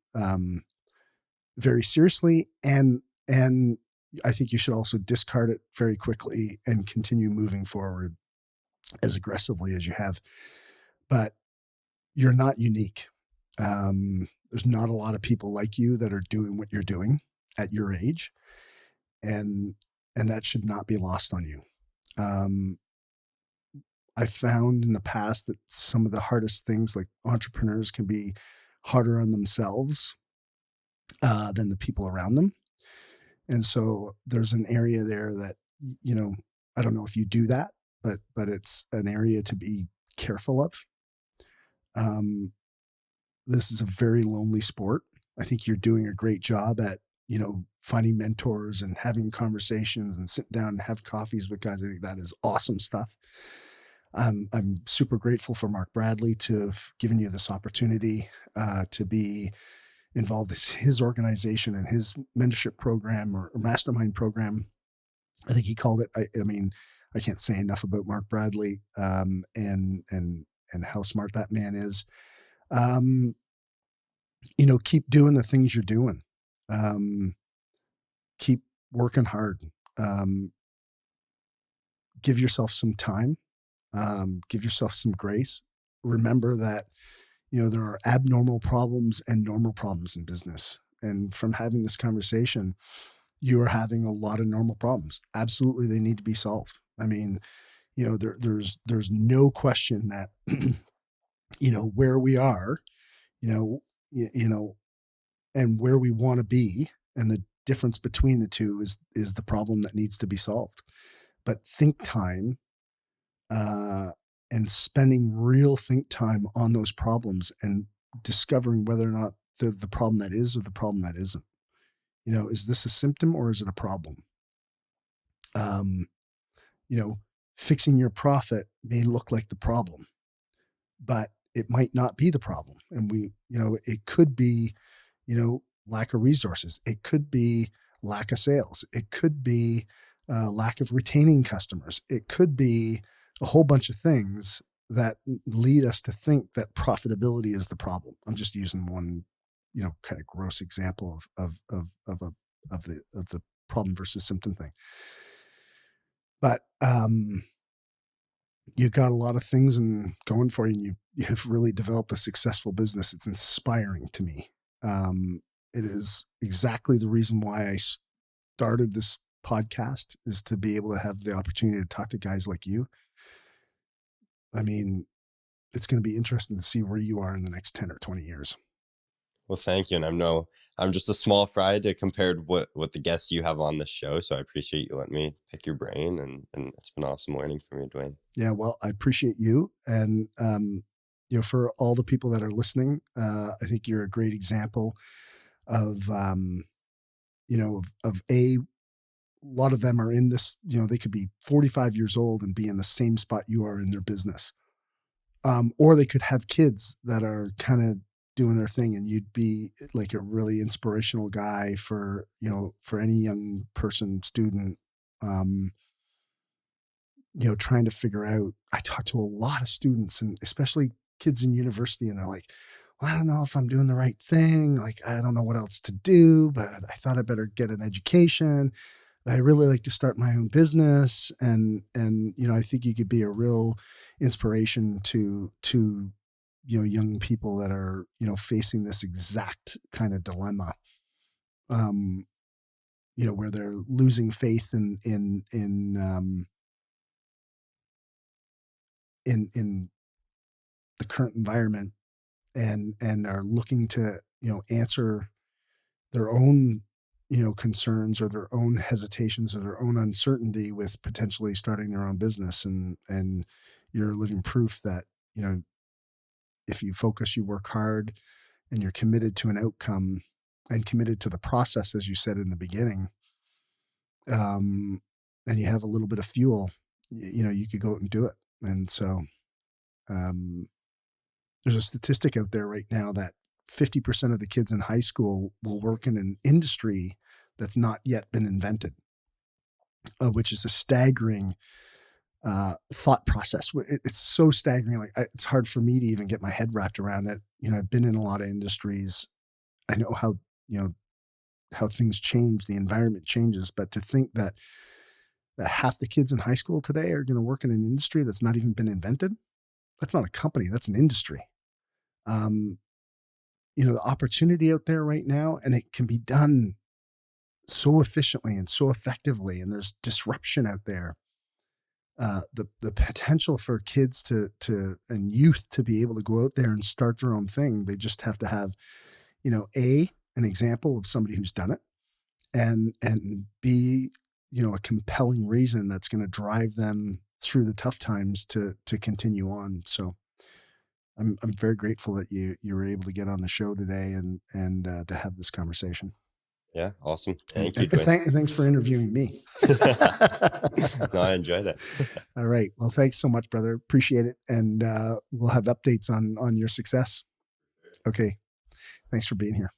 very seriously, and And I think you should also discard it very quickly and continue moving forward as aggressively as you have. But you're not unique. There's not a lot of people like you that are doing what you're doing at your age, and that should not be lost on you. Um, I found in the past that some of the hardest things, like entrepreneurs, can be harder on themselves than the people around them. And so there's an area there that, you know, I don't know if you do that, but it's an area to be careful of. Um, this is a very lonely sport. I think you're doing a great job at, you know, finding mentors and having conversations and sitting down and have coffees with guys. I think that is awesome stuff. I'm super grateful for Mark Bradley to have given you this opportunity to be involved in his organization and his mentorship program or mastermind program. I think he called it. I mean, I can't say enough about Mark Bradley and how smart that man is. You know, keep doing the things you're doing. Keep working hard. Give yourself some time. Give yourself some grace. Remember that, you know, there are abnormal problems and normal problems in business. And from having this conversation, you are having a lot of normal problems. Absolutely, they need to be solved. I mean, you know, there's no question that, you know, where we are, you know, and where we want to be, and the difference between the two is the problem that needs to be solved. But think time and spending real think time on those problems and discovering whether or not the problem that is or the problem that isn't. You know, is this a symptom or is it a problem? Um, you know, fixing your profit may look like the problem, but it might not be the problem. And you know, it could be, you know, lack of resources. It could be lack of sales. It could be lack of retaining customers. It could be a whole bunch of things that lead us to think that profitability is the problem. I'm just using one, you know, kind of gross example of the problem versus symptom thing. But you've got a lot of things going for you, and you've really developed a successful business. It's inspiring to me. It is exactly the reason why I started this podcast, is to be able to have the opportunity to talk to guys like you. I mean, it's going to be interesting to see where you are in the next 10 or 20 years. Well, thank you. And I'm just a small fry to compared what the guests you have on this show. So I appreciate you letting me pick your brain, and it's been awesome learning from you, Dwayne. Yeah, well, I appreciate you. And, you know, for all the people that are listening, I think you're a great example of, you know, of a lot of them are in this, you know, they could be 45 years old and be in the same spot you are in their business. Or they could have kids that are kind of doing their thing, and you'd be like a really inspirational guy for, you know, for any young person, student, you know, trying to figure out. I talk to a lot of students, and especially kids in university, and they're like, well, I don't know if I'm doing the right thing. Like, I don't know what else to do, but I thought I better get an education. I really like to start my own business. And, you know, I think you could be a real inspiration to, you know, young people that are, you know, facing this exact kind of dilemma. You know, where they're losing faith in the current environment, and are looking to, you know, answer their own, you know, concerns or their own hesitations or their own uncertainty with potentially starting their own business. And you're living proof that, you know, if you focus, you work hard, and you're committed to an outcome and committed to the process, as you said in the beginning, and you have a little bit of fuel, you know, you could go out and do it. And so, um, there's a statistic out there right now that 50% of the kids in high school will work in an industry that's not yet been invented, which is a staggering thought process. It's so staggering. Like, it's hard for me to even get my head wrapped around it. You know, I've been in a lot of industries. I know how, you know, how things change, the environment changes. But to think that half the kids in high school today are going to work in an industry that's not even been invented, that's not a company, that's an industry. The opportunity out there right now, and it can be done so efficiently and so effectively, and there's disruption out there. The potential for kids to and youth to be able to go out there and start their own thing. They just have to have, an example of somebody who's done it, and B, a compelling reason that's going to drive them through the tough times to continue on. So I'm very grateful that you were able to get on the show today and to have this conversation. Yeah, awesome. And, Thank you, Dwayne. thanks for interviewing me. No, I enjoyed it. All right. Well, thanks so much, brother. Appreciate it. And we'll have updates on your success. Okay. Thanks for being here.